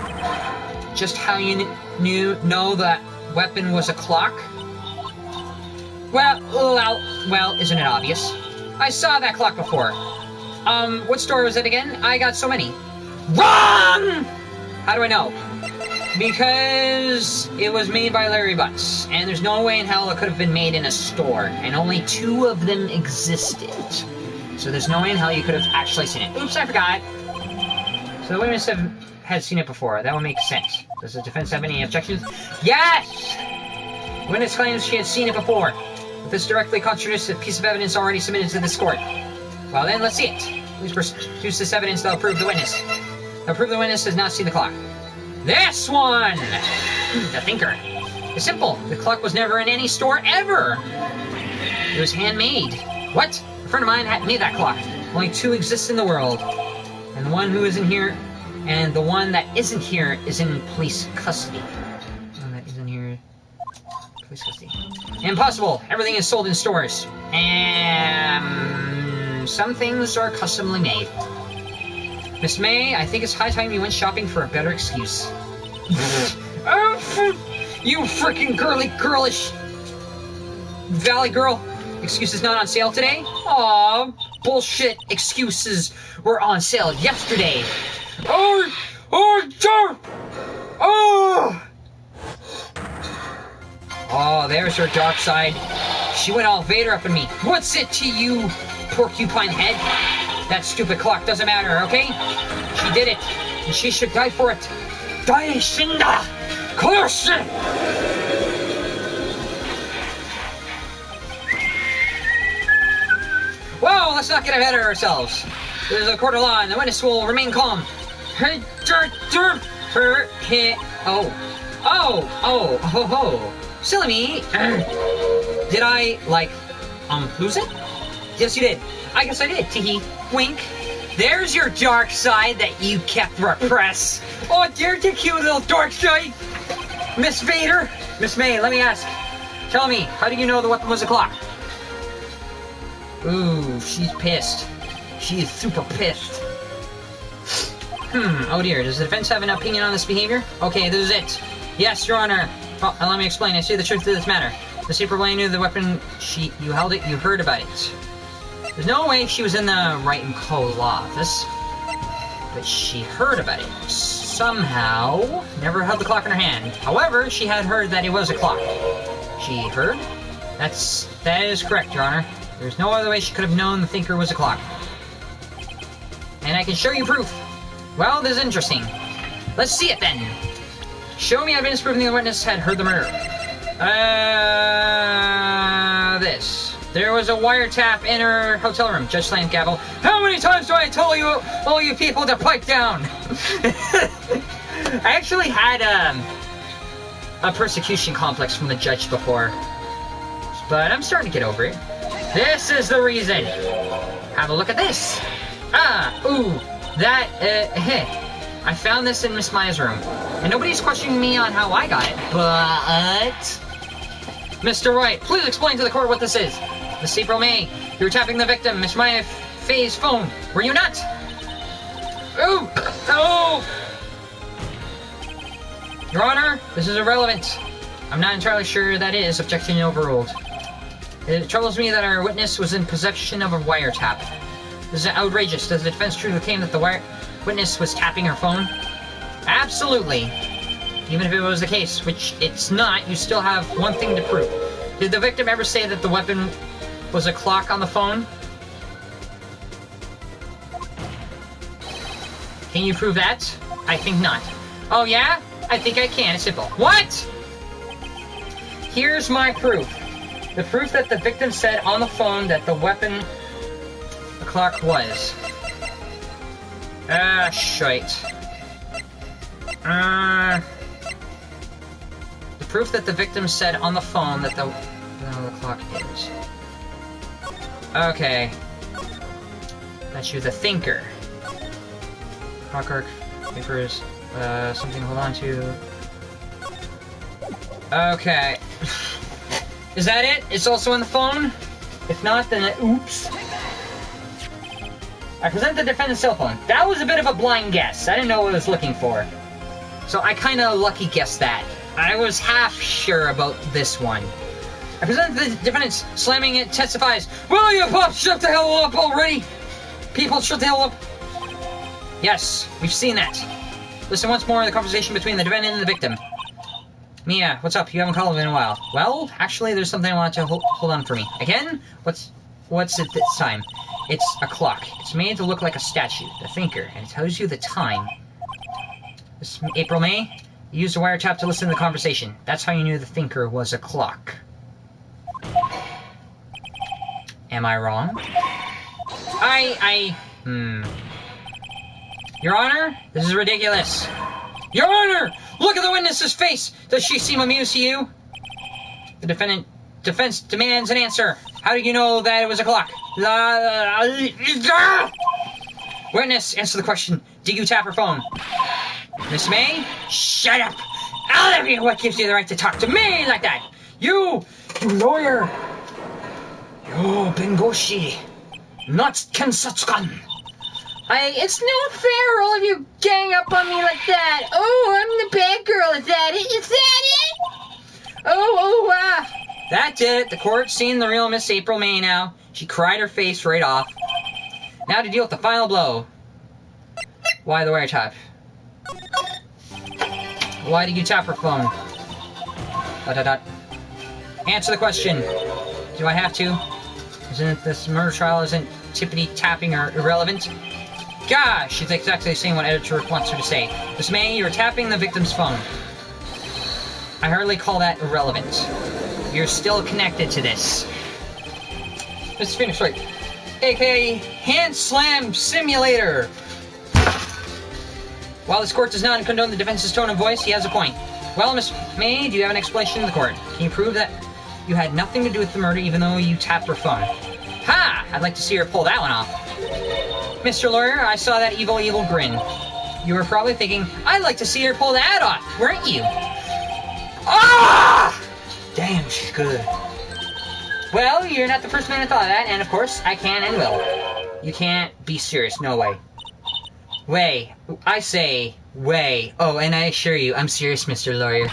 Just how you know that weapon was a clock? Well, isn't it obvious? I saw that clock before. What store was it again? I got so many. Wrong! How do I know? Because it was made by Larry Butts, and there's no way in hell it could have been made in a store, and only 2 of them existed. So there's no way in hell you could have actually seen it. Oops, I forgot. So the witness had seen it before. That would make sense. Does the defense have any objections? Yes! The witness claims she had seen it before. But this directly contradicts a piece of evidence already submitted to this court. Well then, let's see it. Please produce this evidence that will prove the witness. That will prove the witness has not seen the clock. This one! The thinker. It's simple. The clock was never in any store ever. It was handmade. What? A friend of mine had made that clock. Only 2 exist in the world. And the one who isn't here, and the one that isn't here is in police custody. The one that isn't here, police custody. Impossible. Everything is sold in stores. And some things are customly made. Miss May, I think it's high time you went shopping for a better excuse. You freaking girlish Valley girl. Excuses not on sale today? Aw, bullshit excuses were on sale yesterday. Oh! Oh, there's her dark side. She went all Vader up in me. What's it to you, porcupine head? That stupid clock doesn't matter, okay? She did it, and she should die for it. Die, Shinda! Close! Whoa, let's not get ahead of ourselves. There's a court of law, and the witness will remain calm. Silly me. Did I, lose it? Yes, you did. I guess I did. Teehee. Wink. There's your dark side that you kept repressed. Oh, there's your cute little dark side. Miss Vader. Miss May, let me ask. Tell me, how do you know the weapon was a clock? Ooh, she's pissed. She is super pissed. Oh dear, does the defense have an opinion on this behavior? Okay, this is it. Yes, Your Honor. Well, let me explain. I see the truth of this matter. The Super Blaine knew the weapon. You held it, you heard about it. There's no way she was in the Wright & Co. law office. But she heard about it. Somehow. Never held the clock in her hand. However, she had heard that it was a clock. She heard? That is correct, Your Honor. There's no other way she could have known the thinker was a clock. And I can show you proof. Well, this is interesting. Let's see it then. Show me evidence proving the witness had heard the murder. This. There was a wiretap in her hotel room. Judge slammed gavel. How many times do I tell you, all you people, to pipe down? I actually had a persecution complex from the judge before. But I'm starting to get over it. This is the reason. Have a look at this. I found this in Miss Maya's room. And nobody's questioning me on how I got it, but... Mr. Wright, please explain to the court what this is. Miss April May, you were tapping the victim, Miss Maya Faye's phone. Were you not? Ooh! Oh! Your Honor, this is irrelevant. I'm not entirely sure that is. Objection overruled. It troubles me that our witness was in possession of a wiretap. This is outrageous. Does the defense truly claim that the witness was tapping her phone? Absolutely. Even if it was the case, which it's not, you still have one thing to prove. Did the victim ever say that the weapon was a clock on the phone? Can you prove that? I think not. Oh yeah? I think I can. It's simple. What? Here's my proof. The proof that the victim said on the phone that the weapon the clock was. Shite. The proof that the victim said on the phone that the clock is. Okay. That's you, the thinker. Clockwork, papers, something to hold on to. Okay. Is that it? It's also on the phone? If not, then oops. I present the defendant's cell phone. That was a bit of a blind guess. I didn't know what I was looking for. So I kinda lucky guessed that. I was half sure about this one. I present the defendants. Slamming it testifies. Will you pop shut the hell up already? People, shut the hell up. Yes, we've seen that. Listen once more to the conversation between the defendant and the victim. Mia, what's up? You haven't called in a while. Well, actually, there's something I want to hold on for me. Again? What's it this time? It's a clock. It's made to look like a statue, the thinker, and it tells you the time. This April, May, you used a wiretap to listen to the conversation. That's how you knew the thinker was a clock. Am I wrong? Your Honor, this is ridiculous. Your Honor, look at the witness's face. Does she seem amused to you? The defense demands an answer. How do you know that it was a clock? Witness, answer the question. Did you tap her phone? Miss May, shut up. I'll have you. What gives you the right to talk to me like that? You lawyer. You bengoshi. Not Kensatsukan. It's not fair, all of you gang up on me like that. Oh, I'm the bad girl, is that it? Is that it? That's it. The court's seen the real Miss April May now. She cried her face right off. Now to deal with the final blow. Why the wiretap? Why did you tap her phone? ... Answer the question. Do I have to? Isn't this murder trial isn't tippity-tapping or irrelevant? Gosh, she's exactly saying what editor wants her to say. Miss May, you're tapping the victim's phone. I hardly call that irrelevant. You're still connected to this. Mr. Phoenix Wright, aka Hand Slam Simulator. While this court does not condone the defense's tone of voice, he has a point. Well, Miss May, do you have an explanation to the court? Can you prove that you had nothing to do with the murder even though you tapped her phone? Ha! I'd like to see her pull that one off. Mr. Lawyer, I saw that evil grin. You were probably thinking, I'd like to see her pull that off, weren't you? Ah! Damn, she's good. Well, you're not the first man who thought of that, and of course, I can and will. You can't be serious, no way. Way. I say, way. Oh, and I assure you, I'm serious, Mr. Lawyer.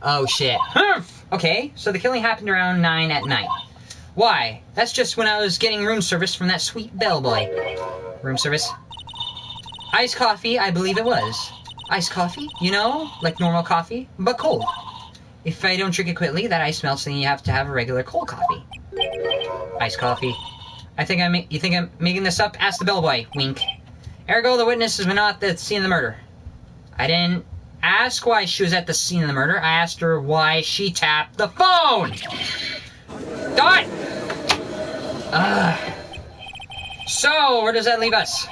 Oh, shit. Okay, so the killing happened around 9 at night. Why? That's just when I was getting room service from that sweet bellboy. Room service? Iced coffee, I believe it was. Iced coffee? You know, like normal coffee, but cold. If I don't drink it quickly, that ice melts, then you have to have a regular cold coffee. Iced coffee. You think I'm making this up? Ask the bellboy. Wink. Ergo, the witness has been at the scene of the murder. I didn't ask why she was at the scene of the murder. I asked her why she tapped the phone. Done! So, where does that leave us?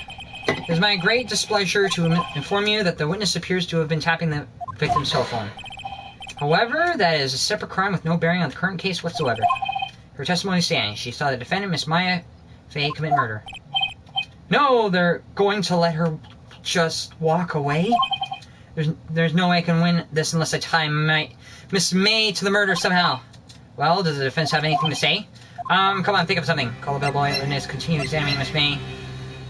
It is my great displeasure to inform you that the witness appears to have been tapping the victim's cell phone. However, that is a separate crime with no bearing on the current case whatsoever. Her testimony stands. She saw the defendant, Miss Maya Fey, commit murder. No, they're going to let her just walk away? There's no way I can win this unless I tie Miss May to the murder somehow. Well, does the defense have anything to say? Come on, think of something. Call the bellboy. Witness, continue examining Miss May.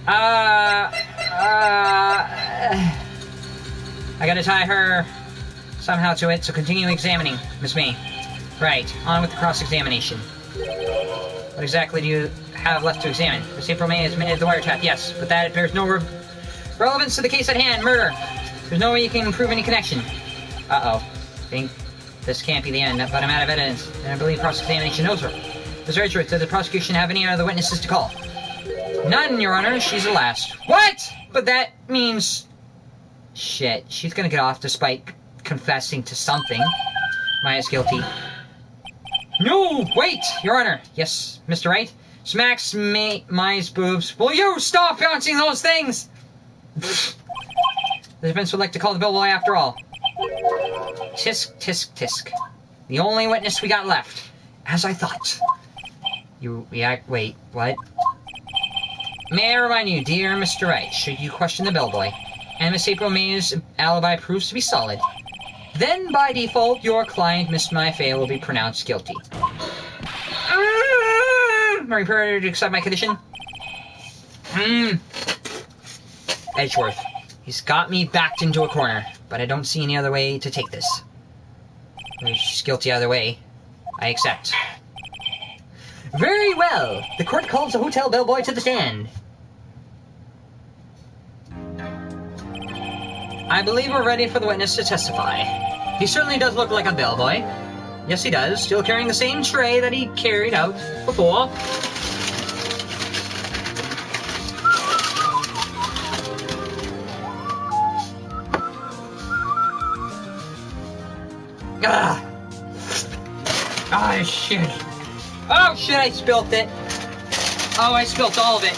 I gotta tie her somehow to it, so continue examining Miss May. Right, on with the cross-examination. What exactly do you have left to examine? Miss April May has admitted the wiretap, yes, but that bears no relevance to the case at hand, murder. There's no way you can prove any connection. Uh-oh. Think this can't be the end, but I'm out of evidence, and I believe cross-examination knows her. Ms. Wright, does the prosecution have any other witnesses to call? None, Your Honor. She's the last. What? But that means... Shit. She's gonna get off despite confessing to something. Maya's guilty. No! Wait! Your Honor. Yes, Mr. Wright. Smacks Maya's boobs. Will you stop bouncing those things? The defense would like to call the bellboy after all. Tisk, tisk, tisk. The only witness we got left. As I thought. Wait, what? May I remind you, dear Mr. Wright, should you question the bellboy, and Miss April May's alibi proves to be solid, then by default, your client, Miss Maya Fey, will be pronounced guilty. Are you prepared to accept my condition? Edgeworth. He's got me backed into a corner, but I don't see any other way to take this. She's guilty either way. I accept. Very well. The court calls the hotel bellboy to the stand. I believe we're ready for the witness to testify. He certainly does look like a bellboy. Yes, he does. Still carrying the same tray that he carried out before. Ah! Ah, shit. Oh, shit, I spilt it. Oh, I spilt all of it.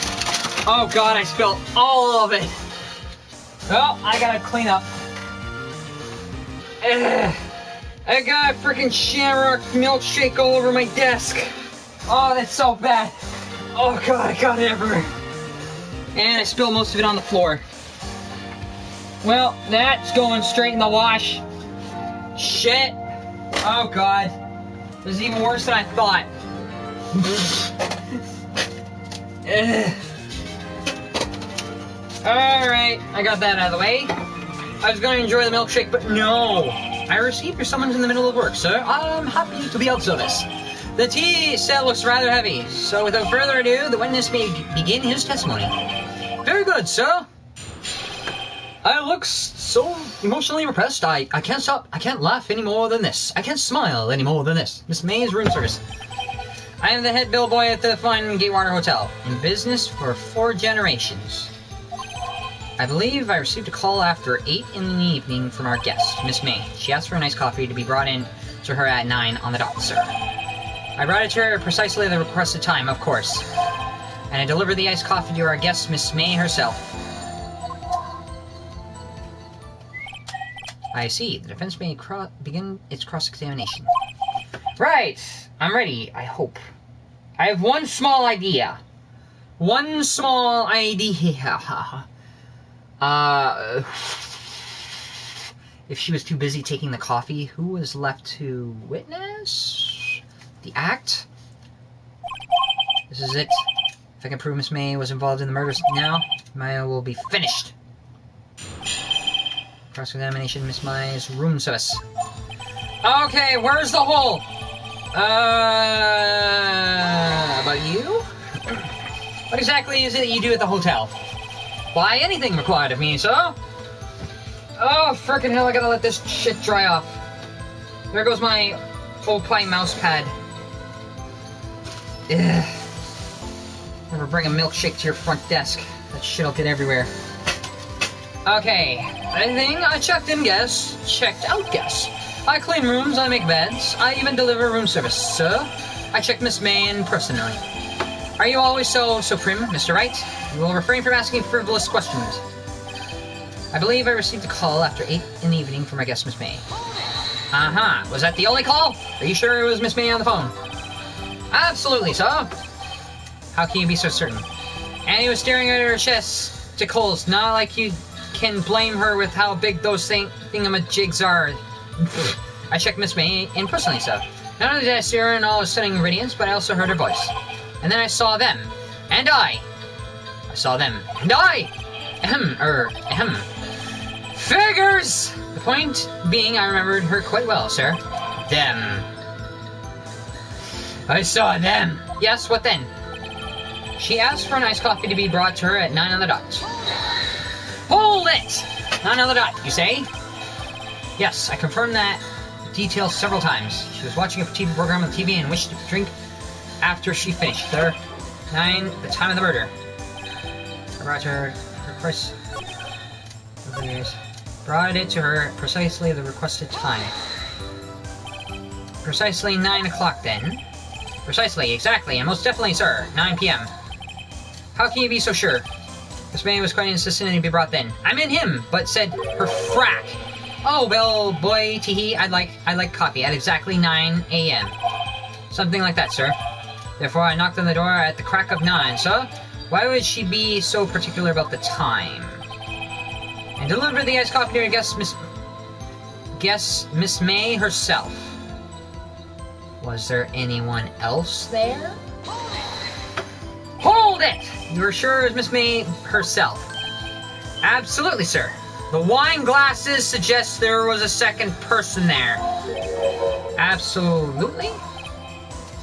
Oh, God, I spilt all of it. Well, I gotta clean up. Ugh. I got a freaking Shamrock milkshake all over my desk. Oh, that's so bad. Oh, God, I got it everywhere. And I spilled most of it on the floor. Well, that's going straight in the wash. Shit. Oh, God. This is even worse than I thought. Alright, I got that out of the way. I was going to enjoy the milkshake, but no. I received your summons in the middle of work, sir. I'm happy to be of service. The tea set looks rather heavy, so without further ado, the witness may begin his testimony. Very good, sir. I look so emotionally repressed, I can't stop. I can't laugh any more than this. I can't smile any more than this. Miss May's room service. I am the head bellboy at the fine Gatewater Hotel, in business for 4 generations. I believe I received a call after 8 in the evening from our guest, Miss May. She asked for a nice coffee to be brought in to her at 9 on the dot, sir. I brought it to her precisely at the requested time, of course. And I delivered the iced coffee to our guest, Miss May herself. I see. The defense may begin its cross-examination. Right. I'm ready, I hope. I have one small idea. One small idea. If she was too busy taking the coffee, who was left to witness the act? This is it. If I can prove Miss May was involved in the murders now, Maya will be finished. Cross-examination, Miss May's room service. Okay, where's the hole? About you? What exactly is it that you do at the hotel? Why, anything required of me, sir. Oh, frickin' hell, I gotta let this shit dry off. There goes my old pine mouse pad. Ugh. Never bring a milkshake to your front desk. That shit'll get everywhere. Okay, anything? I checked in guests, checked out guests. I clean rooms, I make beds, I even deliver room service, sir. I checked Miss May in personally. Are you always so prim, Mr. Wright? You will refrain from asking frivolous questions. I believe I received a call after 8 in the evening from my guest, Miss May. Uh-huh. Was that the only call? Are you sure it was Miss May on the phone? Absolutely, sir. How can you be so certain? Annie was staring at her chesticles, not like you can blame her with how big those thingamajigs are. I checked Miss May in personally, sir. Not only did I see her in all her stunning radiance, but I also heard her voice. And then I saw them. And I saw them. And I! Ahem. Figures! The point being, I remembered her quite well, sir. Them. I saw them. Yes, what then? She asked for an iced coffee to be brought to her at 9 on the dot. Hold it! 9 on the dot, you say? Yes, I confirmed that detail several times. She was watching a TV program on TV and wished to drink after she finished. Sir, 9, the time of the murder. I brought her request. Brought it to her precisely the requested time. Precisely 9 o'clock then. Precisely, exactly, and most definitely, sir, 9 p.m. How can you be so sure? Miss May was quite insistent to be brought then. I meant him, but said her frack. Oh, well, boy, teehee, I'd like coffee at exactly 9 a.m. Something like that, sir. Therefore, I knocked on the door at the crack of 9, sir. Why would she be so particular about the time? And delivered the iced coffee to her guest, Miss May herself. Was there anyone else there? Hold it! You are sure it was Miss May herself? Absolutely, sir. The wine glasses suggest there was a second person there. Absolutely?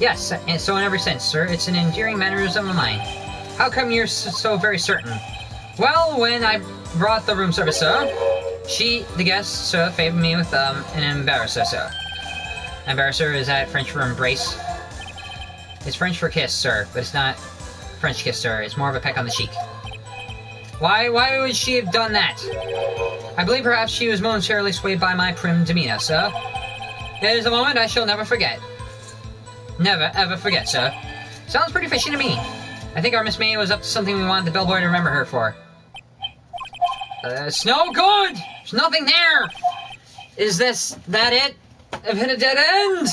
Yes, and so in every sense, sir. It's an endearing mannerism of mine. How come you're so very certain? Well, when I brought the room service, sir, the guest, sir, favored me with an embarrasser, sir. Embarrasser is that French for embrace? It's French for kiss, sir, but it's not French kiss, sir. It's more of a peck on the cheek. Why would she have done that? I believe perhaps she was momentarily swayed by my prim demeanor, sir. It is a moment I shall never forget. Never, ever forget, sir. Sounds pretty fishy to me. I think our Miss May was up to something we wanted the bellboy to remember her for. It's no good! There's nothing there! Is that it? I've hit a dead end!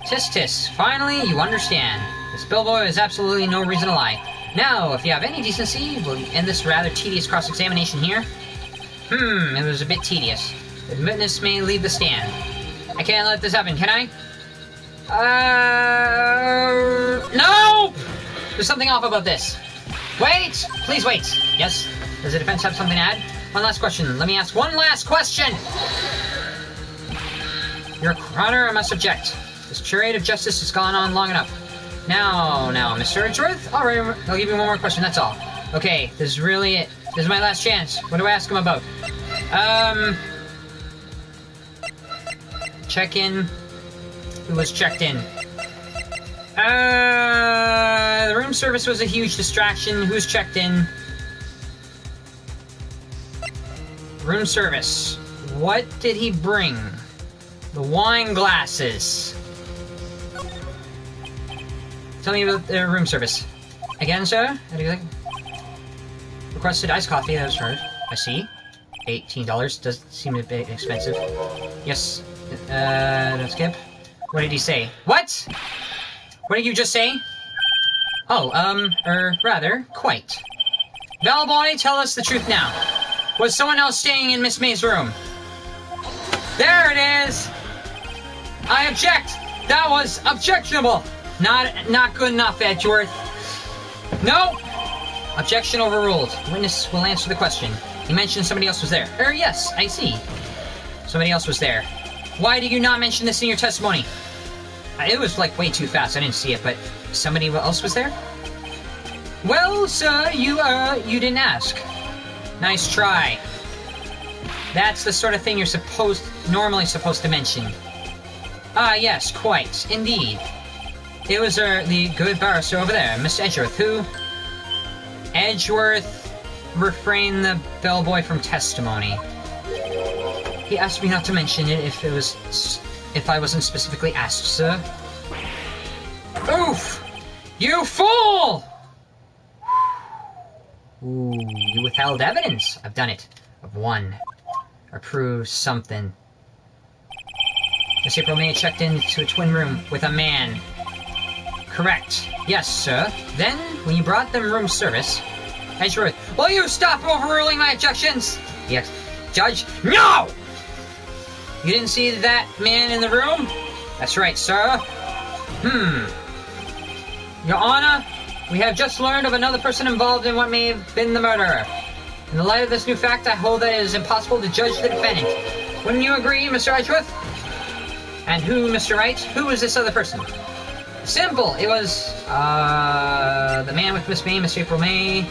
Tis. Finally, you understand. This bellboy has absolutely no reason to lie. Now, if you have any decency, will you end this rather tedious cross-examination here? It was a bit tedious. The witness may leave the stand. I can't let this happen, can I? No! There's something off about this. Wait! Please wait. Yes? Does the defense have something to add? One last question. Let me ask one last question! Your Honor, I must object. This charade of justice has gone on long enough. Now, Mr. Edgeworth? Alright, I'll give you one more question, that's all. Okay, this is really it. This is my last chance. What do I ask him about? Check in. Who was checked in? The room service was a huge distraction. Who's checked in? Room service. What did he bring? The wine glasses. Tell me about the room service. Again, sir? How do you think? Requested iced coffee, that was heard. I see. $18. Does seem a bit expensive. Yes. Don't skip. What did he say? What? What did you just say? Oh, rather, quite. Bellboy, tell us the truth now. Was someone else staying in Miss May's room? There it is! I object! That was objectionable! Not good enough, Edgeworth. No! Objection overruled. The witness will answer the question. He mentioned somebody else was there. Yes, I see. Somebody else was there. Why did you not mention this in your testimony? It was, like, way too fast. I didn't see it, but somebody else was there? Well, sir, you didn't ask. Nice try. That's the sort of thing you're normally supposed to mention. Ah, yes, quite. Indeed. It was, the good barrister over there, Mr. Edgeworth, who... Edgeworth refrained the bellboy from testimony. He asked me not to mention it if I wasn't specifically asked, sir. Oof! You fool! Ooh, you withheld evidence. I've done it. I've won. Or proved something. Miss April May checked into a twin room with a man. Correct. Yes, sir. Then, when you brought them room service, Edgeworth, will you stop overruling my objections? Yes. Judge, no! You didn't see that man in the room? That's right, sir. Your Honor, we have just learned of another person involved in what may have been the murder. In the light of this new fact, I hold that it is impossible to judge the defendant. Wouldn't you agree, Mr. Edgeworth? And who, Mr. Wright? Who was this other person? Simple. It was, the man with Miss May, Miss April May.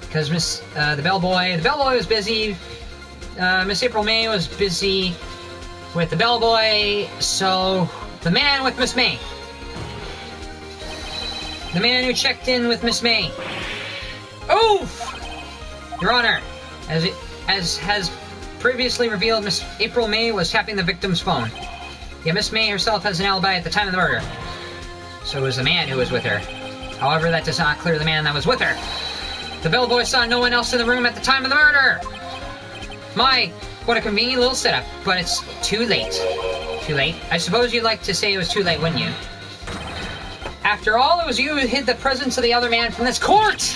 Because the bellboy was busy. Miss April May was busy with the bellboy, so the man with Miss May. The man who checked in with Miss May. Oof! Your Honor, as has previously revealed, Miss April May was tapping the victim's phone. Yet Miss May herself has an alibi at the time of the murder. So was the man who was with her. However, that does not clear the man that was with her. The bellboy saw no one else in the room at the time of the murder. My, what a convenient little setup, but it's too late. Too late? I suppose you'd like to say it was too late, wouldn't you? After all, it was you who hid the presence of the other man from this court!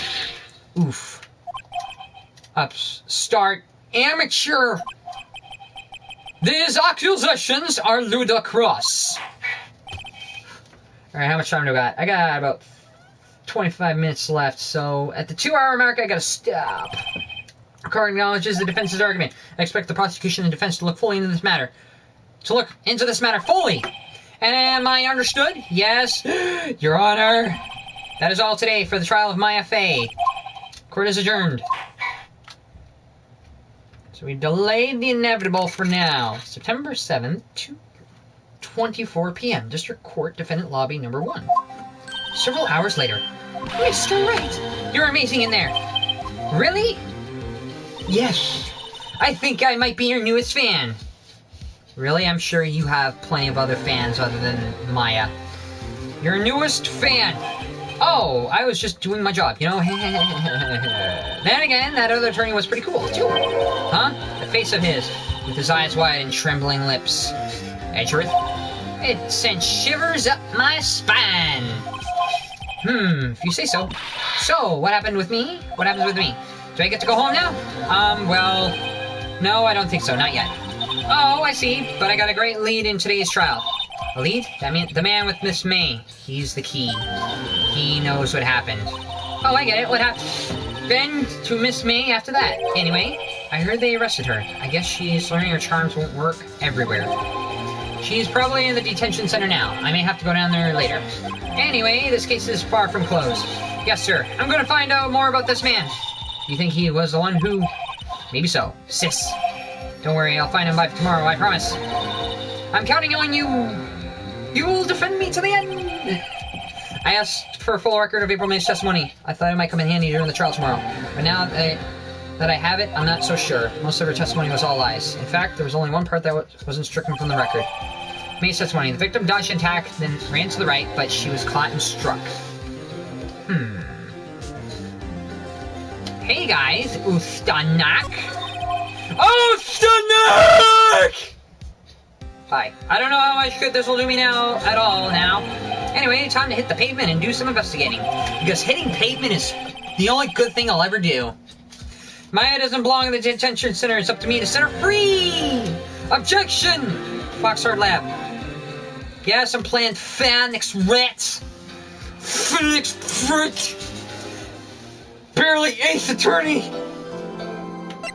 Oof. Upstart amateur! These accusations are ludicrous! Alright, how much time do I got? I got about 25 minutes left, so at the 2-hour mark, I gotta stop. The court acknowledges the defense's argument. I expect the prosecution and defense to look fully into this matter. to look into this matter fully. And am I understood? Yes, Your Honor. That is all today for the trial of Maya Fey. Court is adjourned. So we delayed the inevitable for now. September 7th, 2:24 p.m. District Court, Defendant Lobby number 1. Several hours later. Mr. Wright, you're amazing in there. Really? Yes. I think I might be your newest fan. Really? I'm sure you have plenty of other fans other than Maya. Your newest fan. Oh, I was just doing my job, you know? Then again, that other attorney was pretty cool, too. Huh? The face of his, with his eyes wide and trembling lips. Edgeworth? It sent shivers up my spine. If you say so. So, what happened with me? What happens with me? Do I get to go home now? Well, no, I don't think so, not yet. Oh, I see, but I got a great lead in today's trial. A lead? I mean, the man with Miss May. He's the key. He knows what happened. Oh, I get it. What happened? Then to Miss May after that. Anyway, I heard they arrested her. I guess she's learning her charms won't work everywhere. She's probably in the detention center now. I may have to go down there later. Anyway, this case is far from closed. Yes, sir. I'm going to find out more about this man. You think he was the one who... Maybe so. Sis. Don't worry, I'll find him by tomorrow, I promise. I'm counting on you. You will defend me to the end. I asked for a full record of April May's testimony. I thought it might come in handy during the trial tomorrow. But now that I have it, I'm not so sure. Most of her testimony was all lies. In fact, there was only one part that wasn't stricken from the record. May's testimony. The victim dodged an attack, then ran to the right, but she was caught and struck. Hey guys, Ustanak. Ustanak! Hi. I don't know how much good this will do me now at all now. Anyway, time to hit the pavement and do some investigating. Because hitting pavement is the only good thing I'll ever do. Maya doesn't belong in the detention center. It's up to me to set her free! Objection! Foxhard Lab. Yes, I'm playing Phoenix Rats. Phoenix Frick. Barely Ace Attorney.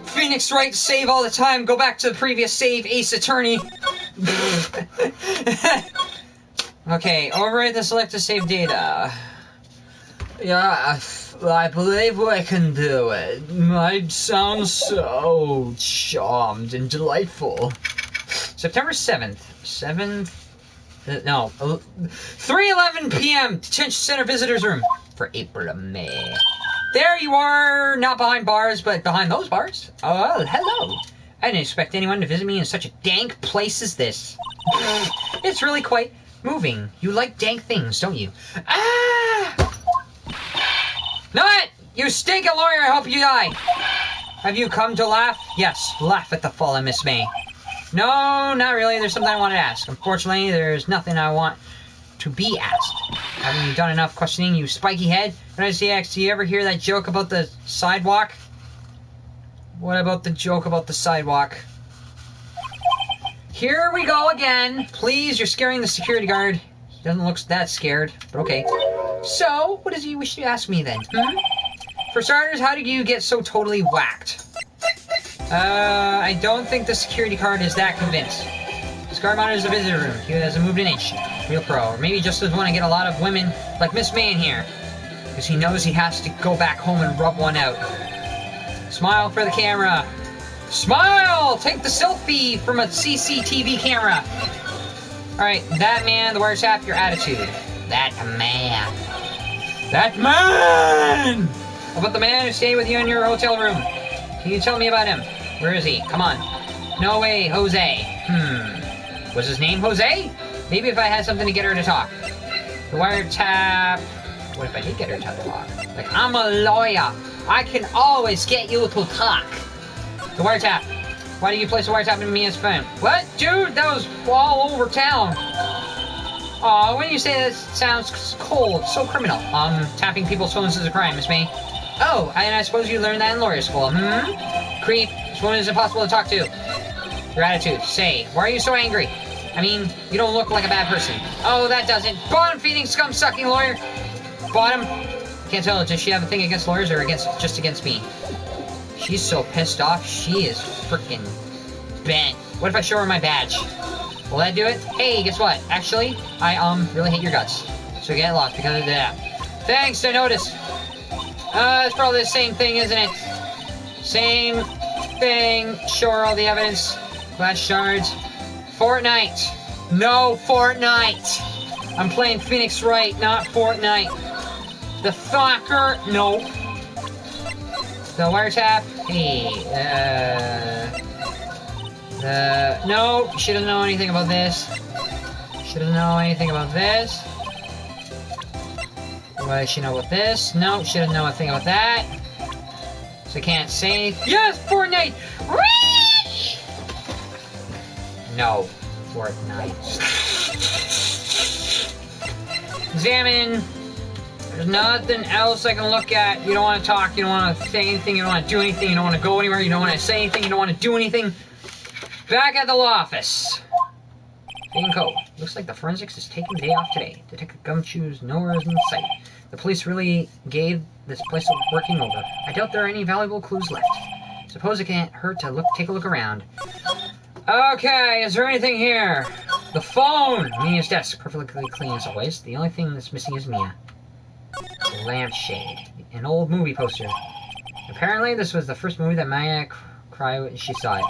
Phoenix Wright save all the time. Go back to the previous save, Ace Attorney. Okay, overwrite the selected save data. Yeah, I believe I can do it. Might sound so charmed and delightful. September 7th. 3:11 p.m. Detention Center Visitors Room for April and May. There you are, not behind bars, but behind those bars. Oh, hello. I didn't expect anyone to visit me in such a dank place as this. It's really quite moving. You like dank things, don't you? Ah! Not! You stink a lawyer, I hope you die! Have you come to laugh? Yes, laugh at the fallen Miss May. No, not really. There's something I want to ask. Unfortunately, there's nothing I want to be asked. Haven't you done enough questioning, you spiky head? NICX, do you ever hear that joke about the sidewalk? What about the joke about the sidewalk? Here we go again. Please, you're scaring the security guard. He doesn't look that scared, but okay. So, what does he wish to ask me then? For starters, how did you get so totally whacked? I don't think the security guard is that convinced. This guard monitors the visitor room. He hasn't moved an inch. Real pro. Or maybe just doesn't want to get a lot of women like Miss May in here. Because he knows he has to go back home and rub one out. Smile for the camera. Smile! Take the selfie from a CCTV camera. Alright, that man, the wiretap, your attitude. That man. That man! How about the man who stayed with you in your hotel room? Can you tell me about him? Where is he? Come on. No way, Jose. Was his name Jose? Maybe if I had something to get her to talk. The wiretap... What if I did get her to talk? Like, I'm a lawyer. I can always get you to talk. The wiretap. Why do you place a wiretap in me as phone? What? Dude, that was all over town. Aw, when you say that sounds cold, so criminal. Tapping people's phones is a crime, Miss May. Oh, and I suppose you learned that in lawyer school, Creep. This woman is impossible to talk to. Your attitude. Say, why are you so angry? I mean, you don't look like a bad person. Oh, that doesn't. Bottom-feeding, scum-sucking lawyer. Bottom. Can't tell. Does she have a thing against lawyers or just against me? She's so pissed off. She is freaking bent. What if I show her my badge? Will that do it? Hey, guess what? Actually, I really hate your guts. So get lost because of that. Thanks, I noticed. It's probably the same thing, isn't it? Same thing. Sure, all the evidence. Glass shards. Fortnite. No, Fortnite. I'm playing Phoenix Wright, not Fortnite. The fucker. No. The wiretap. Hey, no, she doesn't know anything about this. She doesn't know anything about this. What does she know about this? No, she doesn't know a thing about that. So can't say. Yes, Fortnite! No, Fortnite. Examine. There's nothing else I can look at. You don't want to talk. You don't want to say anything. You don't want to do anything. You don't want to go anywhere. You don't want to say anything. You don't want to do anything. Back at the law office. Code. Looks like the forensics is taking the day off today. Detective Gumshoe's nowhere is in sight. The police really gave this place a working over. I doubt there are any valuable clues left. Suppose it can't hurt to take a look around. Okay, is there anything here? The phone! Mia's desk, perfectly clean as always. The only thing that's missing is Mia. A lampshade. An old movie poster. Apparently, this was the first movie that Mia cried when she saw it.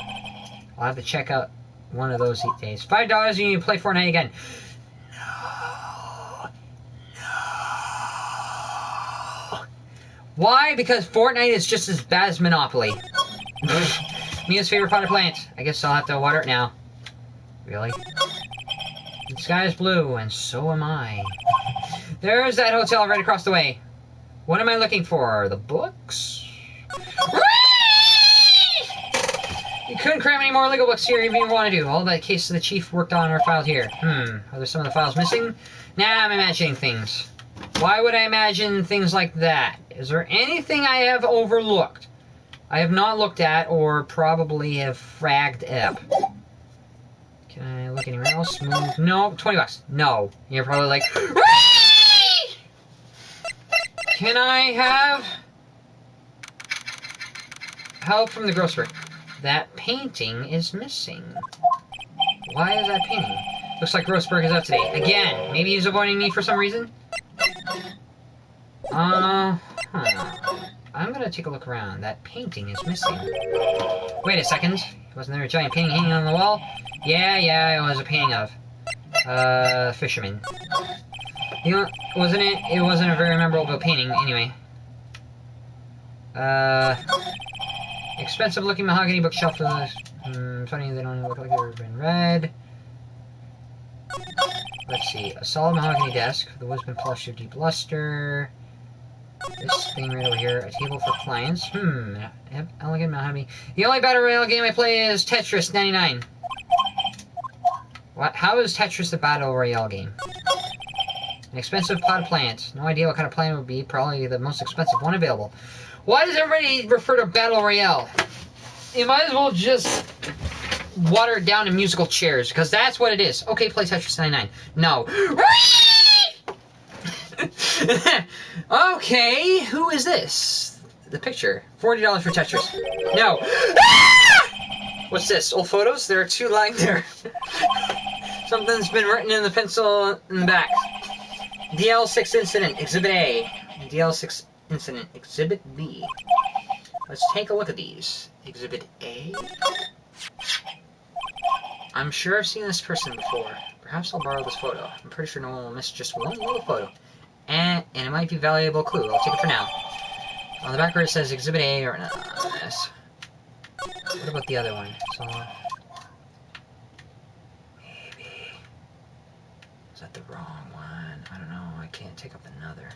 I'll have to check out one of those days. $5 and you play Fortnite again. No. Why? Because Fortnite is just as bad as Monopoly. Mia's favorite potted plant. I guess I'll have to water it now. Really? The sky is blue, and so am I. There's that hotel right across the way. What am I looking for? The books? You couldn't cram any more legal books here even if you want to do. All the cases the chief worked on are filed here. Are there some of the files missing? Nah, I'm imagining things. Why would I imagine things like that? Is there anything I have overlooked? I have not looked at or probably have fragged up. Can I look anywhere else? Move. No, $20. No. You're probably like, can I have help from the grocer? That painting is missing. Why is that painting? Looks like Grossberg is up today. Again, maybe he's avoiding me for some reason? I'm gonna take a look around. That painting is missing. Wait a second. Wasn't there a giant painting hanging on the wall? Yeah, it was a painting of fisherman. You know, wasn't it? It wasn't a very memorable painting, anyway. Expensive looking mahogany bookshelf. Funny, they don't look like they've been read. Let's see. A solid mahogany desk. The wood's been polished to deep luster. This thing right over here. A table for clients. Elegant mahogany. The only battle royale game I play is Tetris 99. What? How is Tetris a battle royale game? An expensive potted plant. No idea what kind of plant it would be. Probably the most expensive one available. Why does everybody refer to Battle Royale? You might as well just water it down to musical chairs, because that's what it is. Okay, play Tetris 99. No. Okay, who is this? The picture. $40 for Tetris. No. What's this? Old photos? There are two lying there. Something's been written in the pencil in the back. DL6 Incident, Exhibit A. DL6 Incident, Exhibit B. Let's take a look at these. Exhibit A. I'm sure I've seen this person before. Perhaps I'll borrow this photo. I'm pretty sure no one will miss just one little photo. And it might be a valuable clue. I'll take it for now. On the back where it says Exhibit A or yes. What about the other one? So, maybe. Is that the wrong one? I don't know. I can't take up another.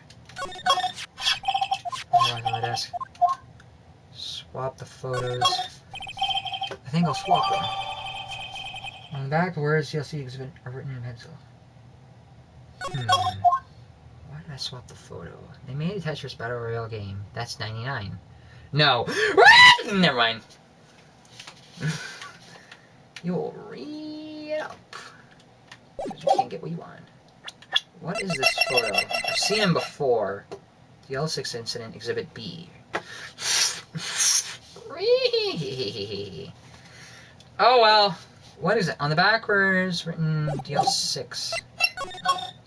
On my desk. Swap the photos. I think I'll swap them. On the back, the words you'll see exhibit are written in pencil. Why did I swap the photo? They made a Tetris Battle Royale game. That's 99. No. Never mind. You'll read up. Because you can't get what you want. What is this photo? I've seen him before. The L6 Incident, Exhibit B. Oh well. What is it? On the back where it's written DL6.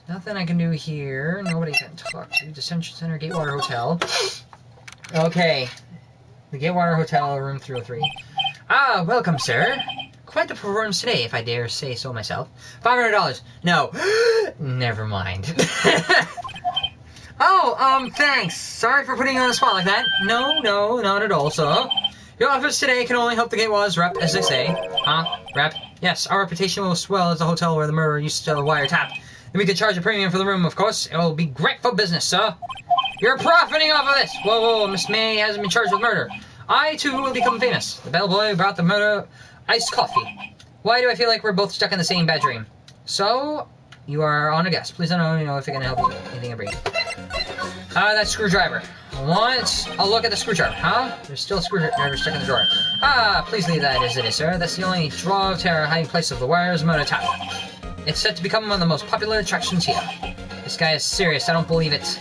Nothing I can do here. Nobody can talk to. Detention Center, Gatewater Hotel. Okay. The Gatewater Hotel, room 303. Ah, welcome, sir. Quite the performance today, if I dare say so myself. $500. No. Never mind. Oh, thanks. Sorry for putting you on the spot like that. No, not at all, sir. Your office today can only help the Gatewaters rep, as they say. Huh? Rep? Yes, our reputation will swell as the hotel where the murderer used to wiretap. Then we could charge a premium for the room, of course. It will be great for business, sir. You're profiting off of this! Whoa, Miss May hasn't been charged with murder. I, too, will become famous. The bellboy brought the murder iced coffee. Why do I feel like we're both stuck in the same bad dream? So, you are on a guest. Please let me know if you're going to help you. Anything I bring. That screwdriver. Want a look at the screwdriver, huh? There's still a screwdriver stuck in the drawer. Please leave that as it is, sir. That's the only drawer of terror hiding place of the wires motor tap. It's set to become one of the most popular attractions here. This guy is serious. I don't believe it.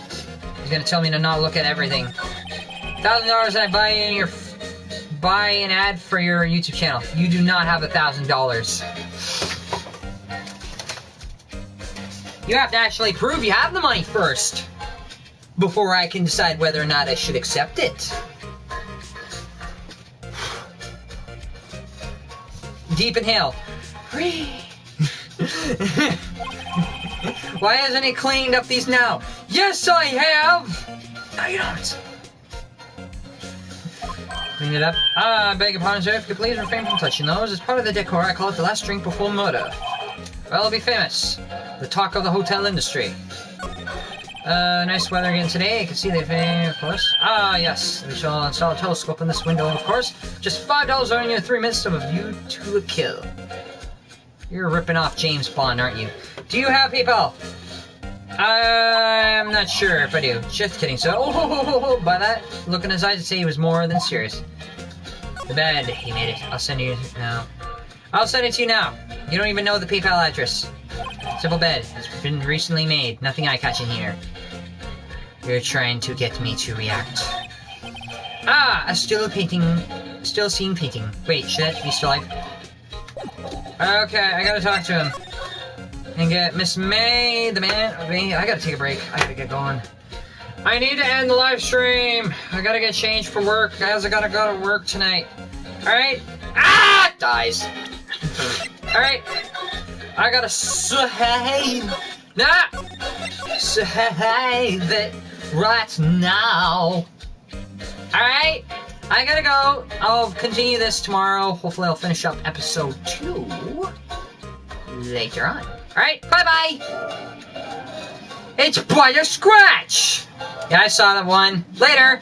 He's gonna tell me to not look at everything. $1,000 and I buy an ad for your YouTube channel. You do not have $1,000. You have to actually prove you have the money first, before I can decide whether or not I should accept it. Deep inhale. Why hasn't he cleaned up these now? Yes, I have! No, you don't. Clean it up. I beg your pardon, sir. If you could please refrain from touching those. As part of the decor, I call it the last drink before murder. Well, it'll be famous. The talk of the hotel industry. Nice weather again today. You can see the thing, of course. Yes. We shall install a telescope in this window, of course. Just $5 earning you 3 minutes of a view to a kill. You're ripping off James Bond, aren't you? Do you have PayPal? I'm not sure if I do. Just kidding. So, by that look in his eyes, I'd say he was more than serious. The bed. He made it. I'll send you now. I'll send it to you now. You don't even know the PayPal address. Simple bed. It's been recently made. Nothing eye-catching here. You're trying to get me to react. A still painting. Still seeing painting. Wait, should that be still like? Okay, I gotta talk to him. And get Miss May, the man. I gotta take a break. I gotta get going. I need to end the live stream. I gotta get changed for work, guys. I gotta go to work tonight. Alright? Dies. Alright. I gotta save. Save it right now. Alright? I gotta go. I'll continue this tomorrow. Hopefully I'll finish up episode 2 later on. Alright, bye-bye! It's by a scratch! Yeah, I saw that one. Later!